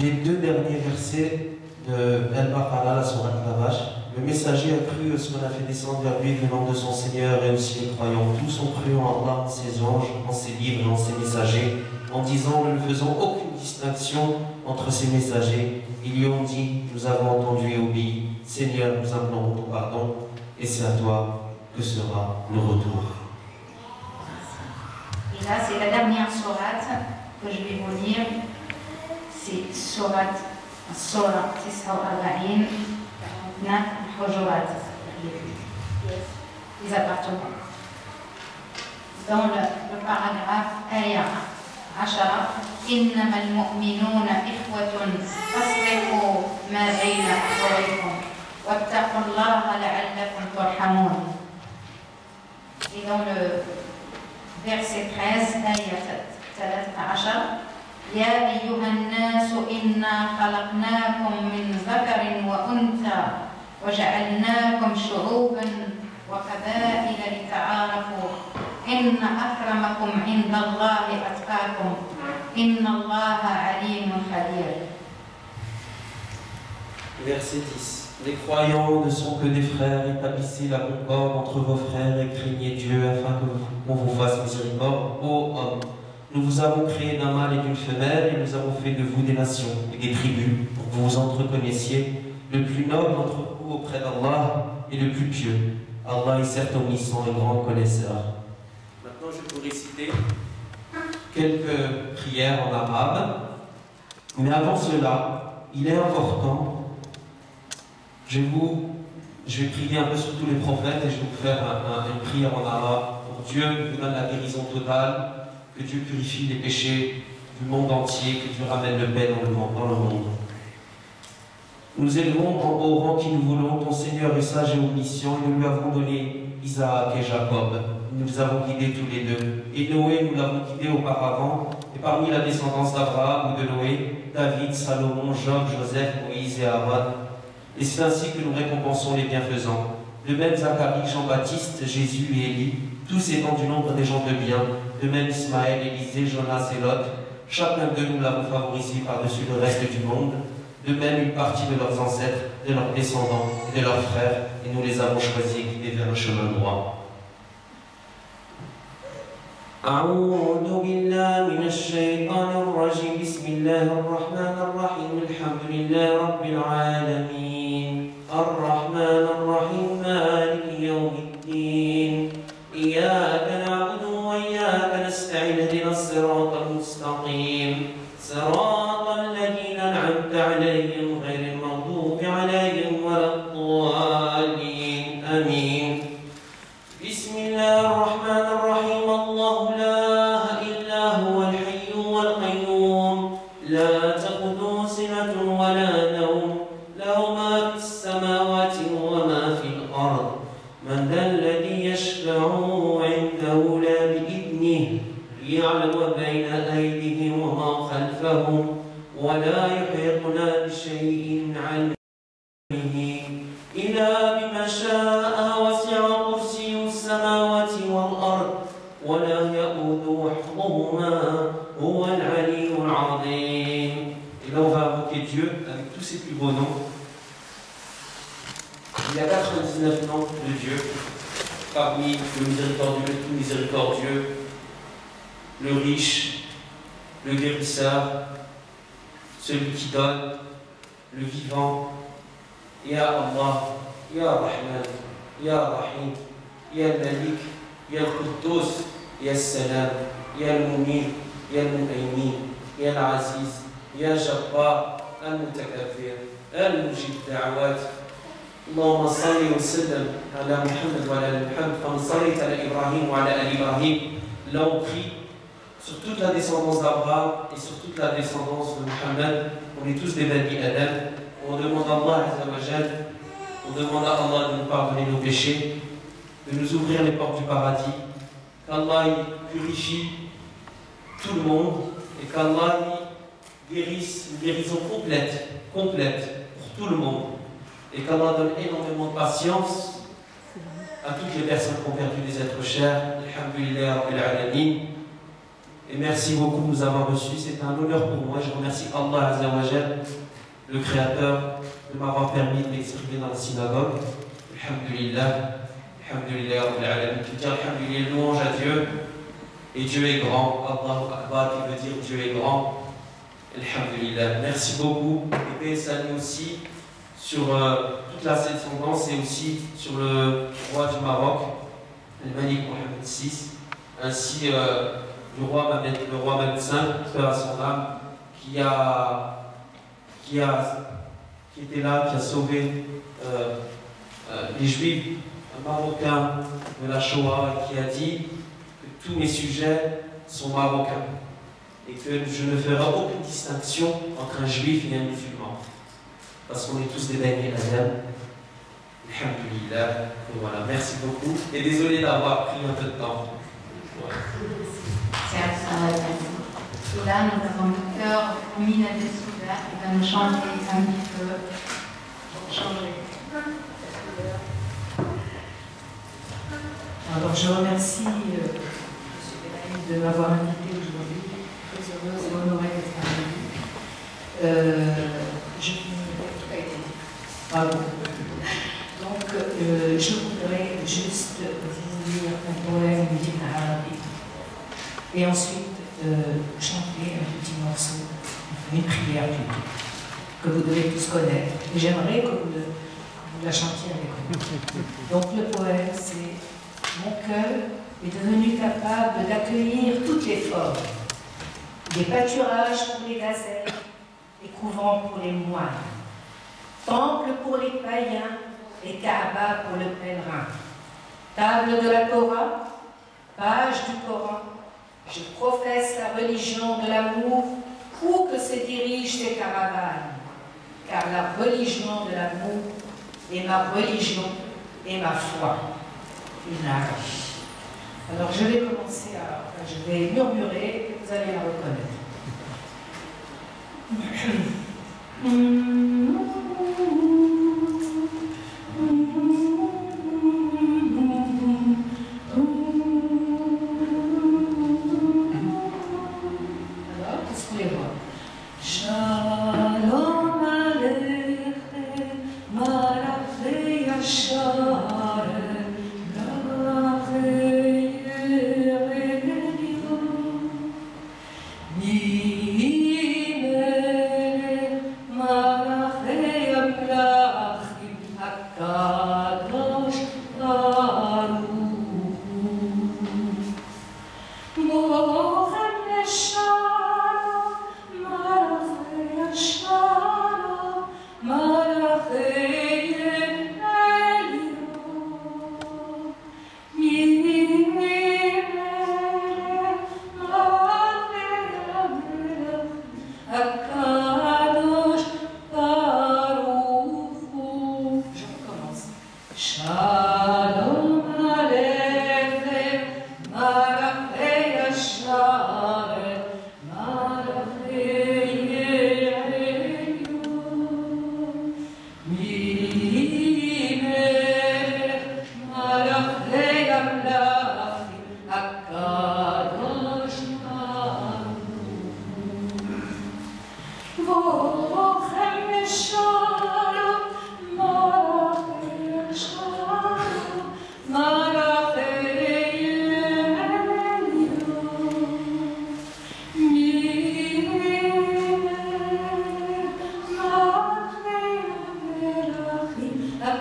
Les deux derniers versets de Al-Baqarah, la sourate Al-Vache, le messager a cru ce qu'on a fait descendre vers lui venant de son Seigneur, et aussi les croyants. Tous ont cru en Allah, en ses anges, en ses livres et en ses messagers, en disant nous ne faisons aucune distinction entre ces messagers. Ils lui ont dit nous avons entendu et obéi. Seigneur, nous implorons ton pardon, et c'est à toi que sera le retour. Et là, c'est la dernière sourate que je vais vous lire. C'est sourate Surah 49, Hujurat, les appartements. Dans le paragraphe Ayah 10, إنما المؤمنون إخوة فاصلحوا ما بين أخويكم واتقوا الله لعلكم ترحمون. Et dans le verset 13, Ayah 13, يا أيها الناس إنا خلقناكم من ذكر وأنثى وجعلناكم شعوبا وقبائل لتعارفوا إن أكرمكم عند الله أتقاكم إن الله عليم خبير. Verset 10. Les croyants ne sont que des frères, établissez la concorde entre vos frères et craignez Dieu afin qu'on vous fasse miséricorde. Ô hommes, nous vous avons créé d'un mâle et d'une femelle et nous avons fait de vous des nations et des tribus pour que vous vous entreconnaissiez. Le plus noble d'entre vous auprès d'Allah est le plus pieux. Allah est certes omniscient et grand connaisseur. Maintenant, je vais réciter quelques prières en arabe. Mais avant cela, il est important, je vais prier un peu sur tous les prophètes et je vais vous faire une prière en arabe pour Dieu nous donne la guérison totale. Que Dieu purifie les péchés du monde entier, que Dieu ramène le paix dans le monde. Nous élevons en haut rang qui nous voulons, ton Seigneur est sage et omniscient, et nous lui avons donné Isaac et Jacob. Nous les avons guidés tous les deux. Et Noé, nous l'avons guidé auparavant, et parmi la descendance d'Abraham ou de Noé, David, Salomon, Job, Joseph, Moïse et Aaron. Et c'est ainsi que nous récompensons les bienfaisants. De même Zacharie, Jean-Baptiste, Jésus et Élie, tous étant du nombre des gens de bien, de même Ismaël, Élisée, Jonas et Lot, chacun d'eux nous l'avons favorisé par-dessus le reste du monde, de même une partie de leurs ancêtres, de leurs descendants et de leurs frères, et nous les avons choisis et guidés vers le chemin droit. أعوذ بالله من الشيطان الرجيم بسم الله الرحمن الرحيم الحمد لله رب العالمين الرحمن الرحيم مالك يوم الدين إياك نعبد وإياك نستعين اهدنا الصراط المستقيم صراط الذين أنعمت عليهم غير المغضوب عليهم ولا الضالين آمين. بسم الله الرحمن الرحيم الله لا إله إلا هو الحي القيوم لا تأخذه سنة ولا نوم له ما في السماوات وما في الأرض من ذا الذي إلا بما شاء وسع كرسي السماوات والأرض ولا يؤوده حفظهما هو العلي العظيم. Et là on va invoquer Dieu avec tous ses plus beaux noms. Il y a 99 noms de Dieu, parmi le miséricordieux, le tout miséricordieux, le riche, le guérisseur, celui qui donne, le vivant. Ya Allah, Ya Rahman, Ya Rahim, Ya Malik, Ya Quddus, Ya Salam, Ya Mumir, Ya Mu'aymin, Ya Aziz, Ya Jabbar, Al-Mutakabbir, Al-Mujib Da'awat. اللهم صل وسلم على محمد وعلى ال محمد كما صليت على ابراهيم وعلى ال ابراهيم. Là on prie sur toute la descendance d'Abraham et sur toute la descendance de Muhammad. On est tous des Bani Adam. On demande à Allah Azza wa Jal, on demande à Allah de nous pardonner nos péchés, de nous ouvrir les portes du paradis, qu'Allah purifie tout le monde et qu'Allah guérisse une guérison complète pour tout le monde. Et qu'Allah donne énormément de patience à toutes les personnes qui ont perdu des êtres chers. Alhamdulillah Rabbil Alamin. Et merci beaucoup de nous avoir reçus. C'est un honneur pour moi. Je remercie Allah Azza wa Jal, le Créateur, de m'avoir permis de m'exprimer dans la synagogue. Alhamdulillah. Alhamdulillah Rabbil Alamin. Qui dit Alhamdulillah, louange à Dieu. Et Dieu est grand. Allahu Akbar, qui veut dire Dieu est grand. Alhamdulillah. Merci beaucoup. Et paix et salut aussi sur toute la descendance et aussi sur le roi du Maroc, le Malik Mohammed VI, ainsi le roi Mohammed V, peur à son âme, qui était là, qui a sauvé les Juifs marocains de la Shoah, et qui a dit que tous mes sujets sont marocains et que je ne ferai aucune distinction entre un juif et un musulman. Parce qu'on est tous des Bani Adam. Alhamdulillah. Voilà, merci beaucoup. Et désolé d'avoir pris un peu de temps. Voilà. Là, nous avons le cœur Mina de Souda qui va nous chanter un petit peu pour changer. Alors, je remercie M. Belaïm de m'avoir invité aujourd'hui. Très heureuse et honorée d'être parmi vous. Pardon. Donc, je voudrais juste vous lire un poème d'Ibn Arabi et ensuite chanter un petit morceau, une prière plutôt, que vous devez tous connaître. Et j'aimerais que vous la chantiez avec moi. Donc, le poème, c'est « Mon cœur est devenu capable d'accueillir toutes les formes, des pâturages pour les gazelles, des couvents pour les moines, temple pour les païens et Kaaba pour le pèlerin. Table de la Torah, page du Coran, je professe la religion de l'amour où que se dirigent ces caravanes, car la religion de l'amour est ma religion et ma foi. Une arabe. Alors je vais commencer je vais murmurer et vous allez la reconnaître. Toujours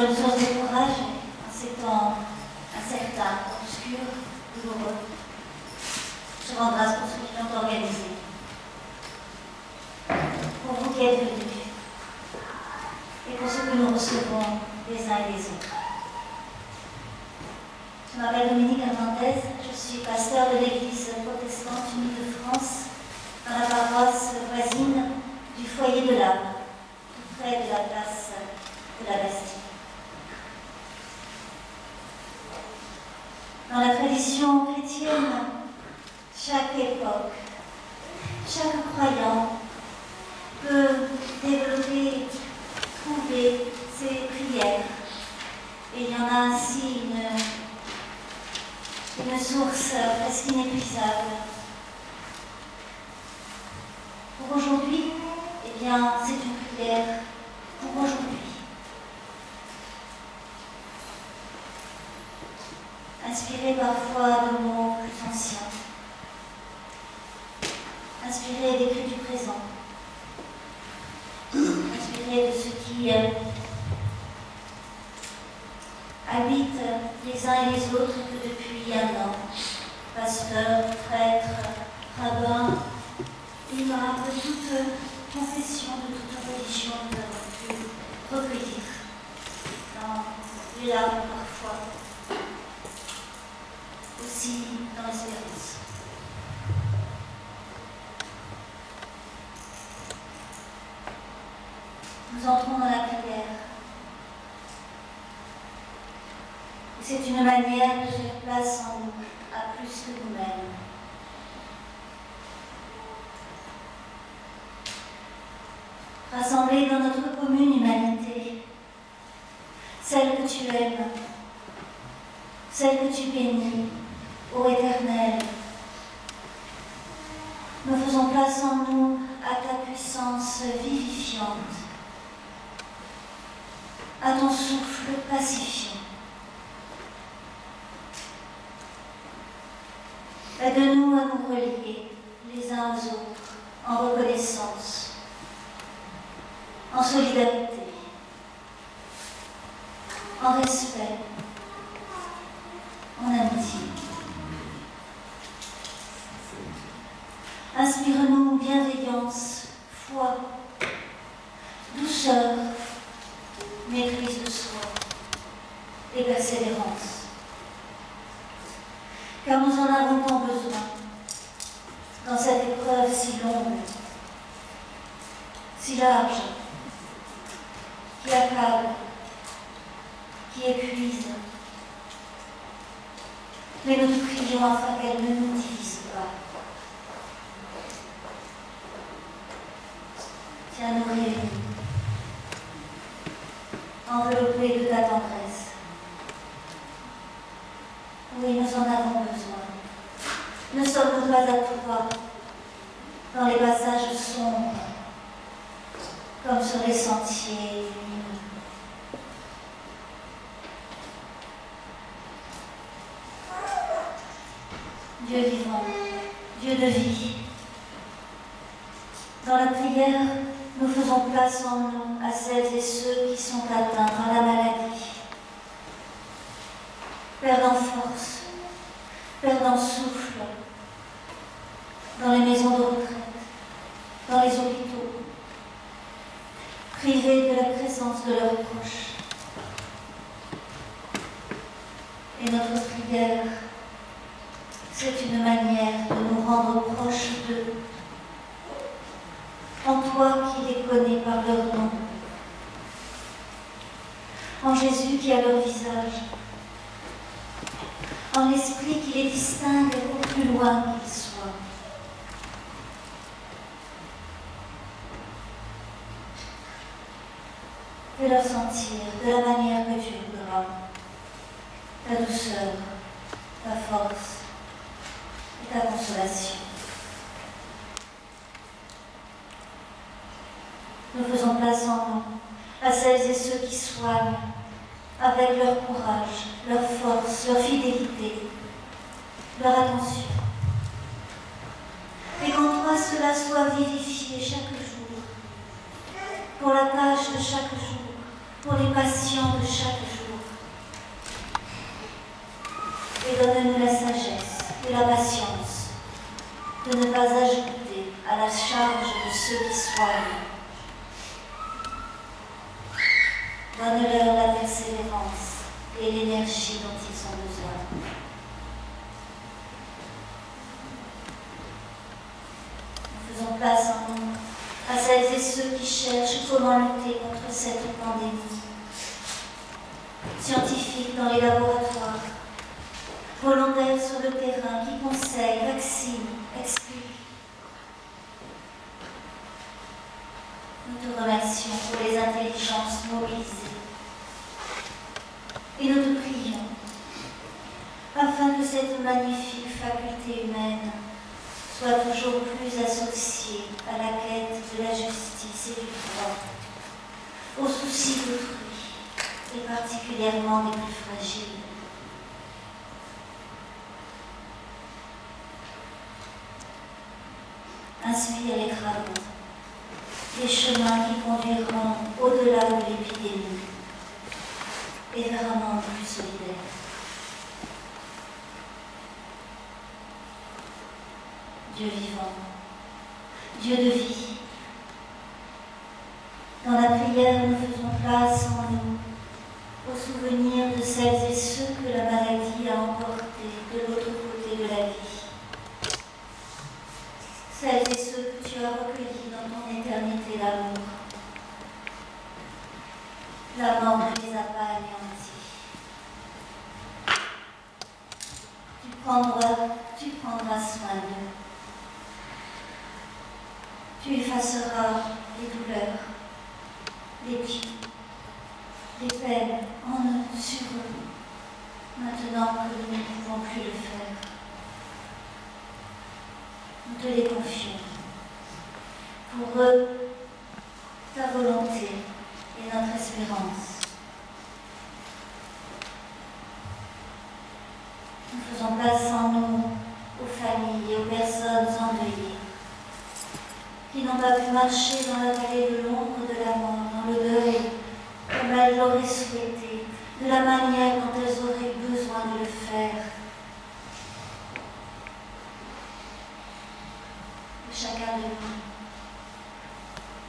une source de courage en ces temps incertains, obscurs, douloureux. Je rends grâce pour ceux qui l'ont organisé. Pour vous qui êtes venus. Et pour ceux que nous recevons les uns et les autres. Je m'appelle Dominique Hernandez, je suis pasteur de l'Église protestante unie de France dans la paroisse voisine du foyer de l'âme, tout près de la place de la Bastille. Dans la tradition chrétienne, chaque époque, chaque croyant peut développer, trouver ses prières. Et il y en a ainsi une source presque inépuisable. Pour aujourd'hui, eh bien, c'est une prière pour aujourd'hui. Inspirée parfois de mots plus anciens, inspirée d'écrits du présent, inspirée de ce qui habite les uns et les autres que depuis un an, pasteurs, prêtres, rabbins, imams de toute confession, de toute religion, nous avons pu recueillir dans les larmes parfois, aussi dans l'espérance. Nous entrons dans la prière. Et c'est une manière de faire place en nous à plus que nous-mêmes. Rassemblés dans notre commune humanité, celle que tu aimes, celle que tu bénis, ô Éternel, nous faisons place en nous à ta puissance vivifiante, à ton souffle pacifiant. Aide-nous à nous relier les uns aux autres en reconnaissance, en solidarité, en respect, en amitié. Inspire-nous bienveillance, foi, douceur, maîtrise de soi et persévérance. Car nous en avons tant besoin dans cette épreuve si longue, si large, qui accable, qui épuise. Mais nous te prions afin qu'elle ne nous divise pas. Tiens-nous réunis, enveloppés de ta tendresse. Oui, nous en avons besoin. Ne sommes-nous pas à toi dans les passages sombres, comme sur les sentiers lumineux. Dieu vivant, Dieu de vie, dans la prière, nous faisons place en nous à celles et ceux qui sont atteints par la maladie, perdant force, perdant souffle, dans les maisons de retraite, dans les hôpitaux, privés de la présence de leurs proches. Et notre prière, c'est une manière de nous rendre proches d'eux, en toi qui les connais par leur nom, en Jésus qui a leur visage, en l'Esprit qui les distingue au plus loin qu'ils soient. Fais-leur sentir de la manière que tu voudras ta douceur, ta force et ta consolation. Nous faisons place en nous à celles et ceux qui soignent avec leur courage, leur force, leur fidélité, leur attention. Et qu'en toi cela soit vivifié chaque jour, pour la tâche de chaque jour, pour les patients de chaque jour. Et donne-nous la sagesse et la patience de ne pas ajouter à la charge de ceux qui soignent. Donne-leur la persévérance et l'énergie dont ils ont besoin. Nous faisons place en nous à celles et ceux qui cherchent comment lutter contre cette pandémie. Scientifiques dans les laboratoires, volontaires sur le terrain qui conseillent, vaccinent, expliquent. Nous te remercions pour les intelligences mobilisées. Et nous te prions, afin que cette magnifique faculté humaine soit toujours plus associée à la quête de la justice et du droit, aux soucis d'autrui, et particulièrement des plus fragiles. Inspire les travaux, les chemins qui conduiront au-delà de l'épidémie et vers un monde plus solidaire. Dieu vivant, Dieu de vie, dans la prière, nous faisons place en nous au souvenir de celles et ceux que la maladie a emportés de l'autre côté de la vie. Celles et ceux que tu as recueillis dans ton éternité d'amour. La mort ne les a pas anéantis. Tu prendras soin d'eux. Tu effaceras les douleurs, les plis, les peines en eux, sur eux, maintenant que nous ne pouvons plus le faire. Nous te les confions. Pour eux, ta volonté et notre espérance. Nous faisons place en nous aux familles et aux personnes endeuillées qui n'ont pas pu marcher dans la vallée de l'ombre de la mort, dans le deuil, comme elles l'auraient souhaité, de la manière dont elles auraient besoin de le faire. Chacun de nous,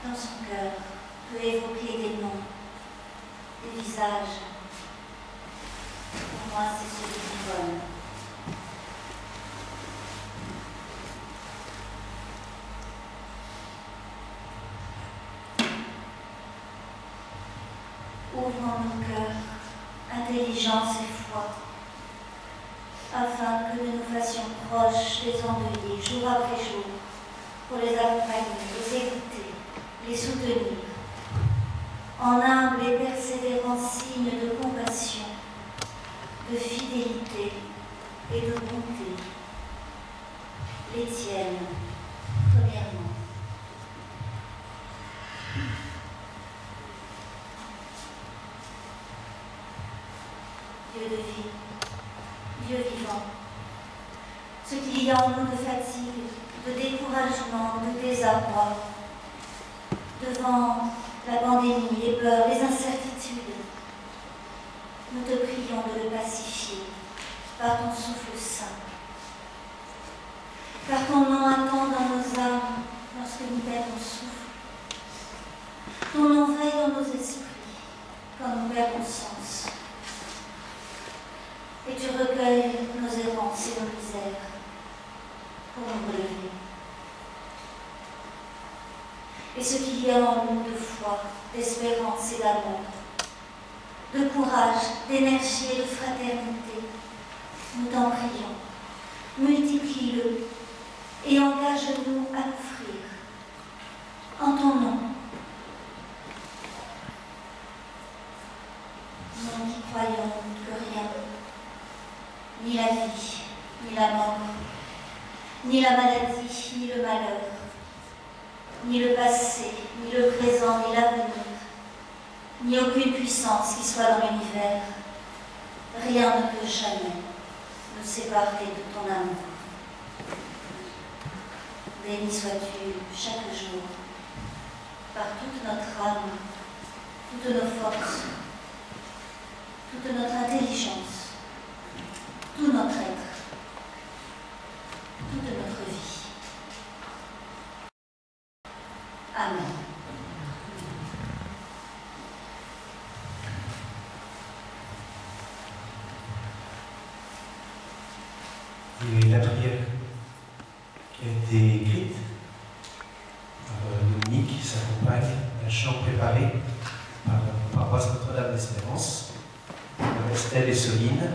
dans son cœur, peut évoquer des noms, des visages. Pour moi, c'est celui d'Yvonne. Ouvrons nos cœurs, intelligence et foi, afin que nous nous fassions proches des endeuillés, jour après jour, pour les accompagner, les écouter, les soutenir, en humble et persévérant signe de compassion, de fidélité et de bonté. Les tiennes, premièrement. Dieu de vie, Dieu vivant, ce qu'il y a en nous de fatigue, de découragement, de désarroi, devant la pandémie, les peurs, les incertitudes, nous te prions de le pacifier par ton souffle saint. Car ton nom attend dans nos âmes lorsque nous perdons souffle. Ton nom veille dans nos esprits quand nous perdons sens. Et tu recueilles nos errances et nos misères pour nous relever. Et ce qu'il y a en nous de foi, d'espérance et d'amour, de courage, d'énergie et de fraternité, nous t'en prions. Multiplie-le et engage-nous à l'offrir en ton nom. Nous qui croyons que rien, ni la vie, ni la mort, ni la maladie, ni le malheur, ni le passé, ni le présent, ni l'avenir, ni aucune puissance qui soit dans l'univers. Rien ne peut jamais nous séparer de ton amour. Béni sois-tu chaque jour, par toute notre âme, toutes nos forces, toute notre intelligence, tout notre être, toute notre vie. Amen. Et la prière qui a été écrite par Dominique qui s'accompagne d'un chant préparé par la paroisse Notre-Dame d'Espérance, par Estelle et Soline.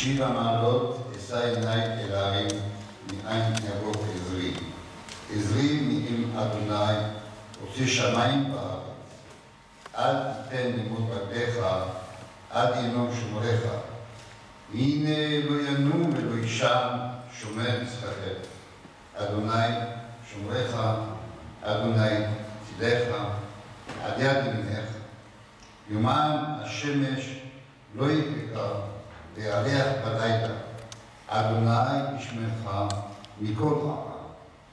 שבע מעלות אשא עיני אל ההרים, מאין יבוא עזרי. עזרי מעם אדוני, עושה שמיים בארץ. אל תיתן למות רגליך, עד ינום שומריך. הנה לא ינום ולא יישן שומר ישחק. אדוני שומרך, אדוני צדך, עד יד ימינך. יומם השמש לא ידלקה, ויעלך בלילה. אדוני ישמרך מכל רע,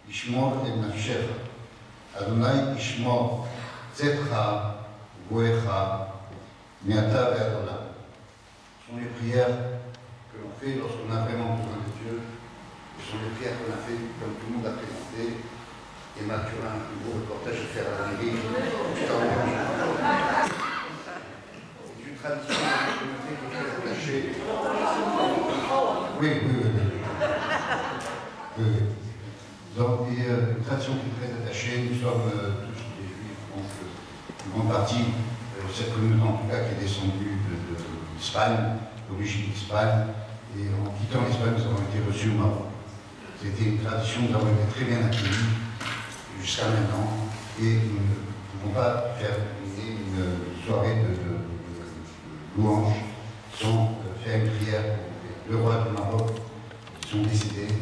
ישמור את נפשך. אדוני ישמור צאתך ובואך מעתה ועד עולם. Ce sont les prières que l'on fait lorsqu'on a vraiment besoin de Dieu. Ce sont les prières qu'on a fait, comme tout le monde a présenté. Et Mathurin, un plus beau reportage de faire à la mairie. C'est une tradition de la communauté qui est très attachée. Oui. Donc, une tradition qui est très attachée. Nous sommes tous des juifs, donc une grande partie de cette communauté, en tout cas, qui est descendue d'Espagne, d'origine d'Espagne. Et en quittant l'Espagne, nous avons été reçus au Maroc. C'était une tradition, nous avons été très bien accueillis jusqu'à maintenant. Et nous ne pouvons pas faire une soirée de louange sans faire une prière pour le roi du Maroc qui sont décédés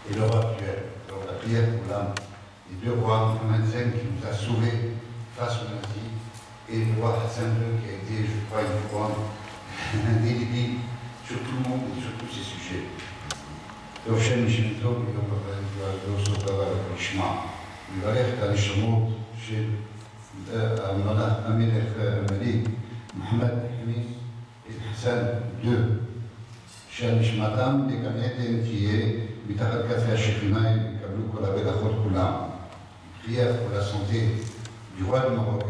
et le roi actuel. Donc la prière pour l'âme des deux rois, Mohamed Zen qui nous a sauvés face aux nazis et le roi Hassan II qui a été, je crois, une fois indélébile sur tout le monde et sur tous ces sujets. Donc, je suis très heureux de vous remercier. מברך את הנשמות של המלך המלך מוחמד חמיס חסן II, שהנשמתם לגן עדן תהיה מתחת כתפי השכינה ויקבלו כל הברכות כולם. prière pour la santé du roi du Maroc,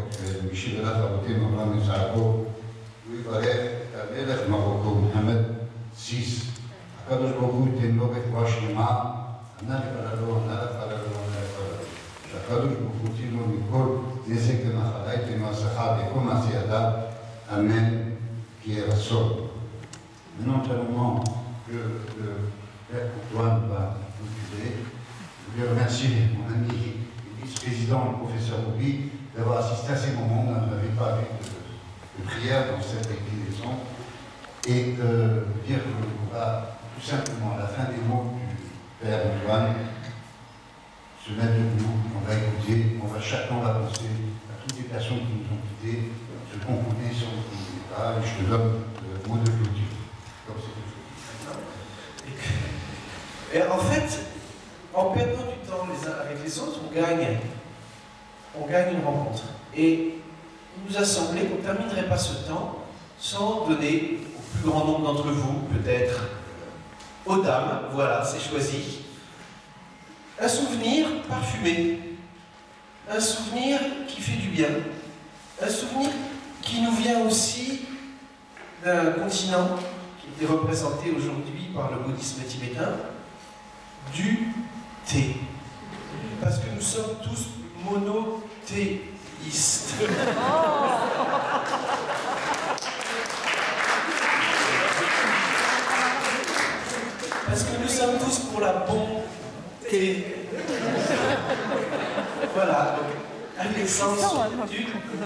Michel Abraham Abraham Saako, ויברך את המלך מרוקו מוחמד VI. הקדוש ברוך הוא ייתן לו רפואה שלמה, ענה לפללו, שהקדוש ברוך הוא הוציא לו מכל נזק ומחלה, ייתן לו הצלחה בכל מעשי ידיו, אמן, כי יהי רצון. Maintenant, c'est le moment que le Père Antoine va nous tuer. Je voulais remercier mon ami et vice-président, le professeur Boubi, d'avoir assisté à ces moments. On n'avait pas vu de prière dans cette déclinaison. Et dire qu'on va tout simplement, à la fin des mots du Père Antoine, se mettre debout, on va écouter, chacun va penser à toutes les personnes qui nous ont quittés, se concouper sur le départ, et je te donne le mot de clôture. Et en fait, en perdant du temps les uns avec les autres, on gagne une rencontre. Et il nous a semblé qu'on ne terminerait pas ce temps sans donner au plus grand nombre d'entre vous, peut-être aux dames, voilà, c'est choisi, un souvenir parfumé, un souvenir qui fait du bien, un souvenir qui nous vient aussi d'un continent qui est représenté aujourd'hui par le bouddhisme tibétain, du thé. Parce que nous sommes tous monothéistes. Parce que nous sommes tous pour la bonté. Voilà. Alexandre,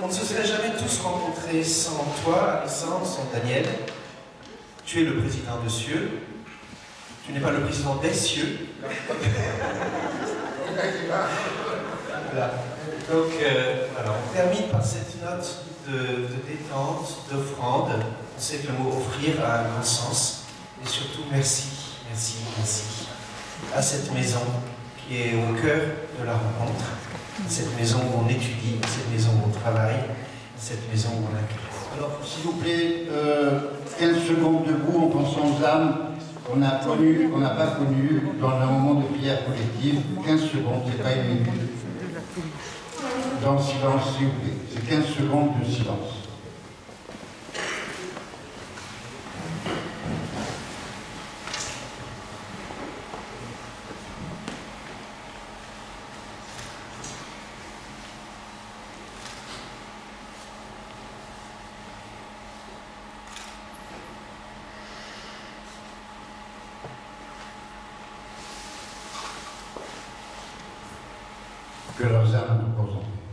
on ne se serait jamais tous rencontrés sans toi, Alexandre, sans Daniel. Tu es le président de cieux. Tu n'es pas le président des cieux. Voilà. Donc, voilà, on termine par cette note de détente, d'offrande. On sait que le mot offrir a un grand sens. Et surtout, merci, merci, merci à cette maison qui est au cœur de la rencontre. Cette maison où on étudie, cette maison où on travaille, cette maison où on accueille. Alors, s'il vous plaît, 15 secondes debout en pensant aux âmes qu'on n'a connues, qu'on n'a pas connues dans un moment de prière collective. 15 secondes, c'est pas une minute. Dans le silence, s'il vous plaît. C'est 15 secondes de silence. Que leurs âmes nous reposent en paix.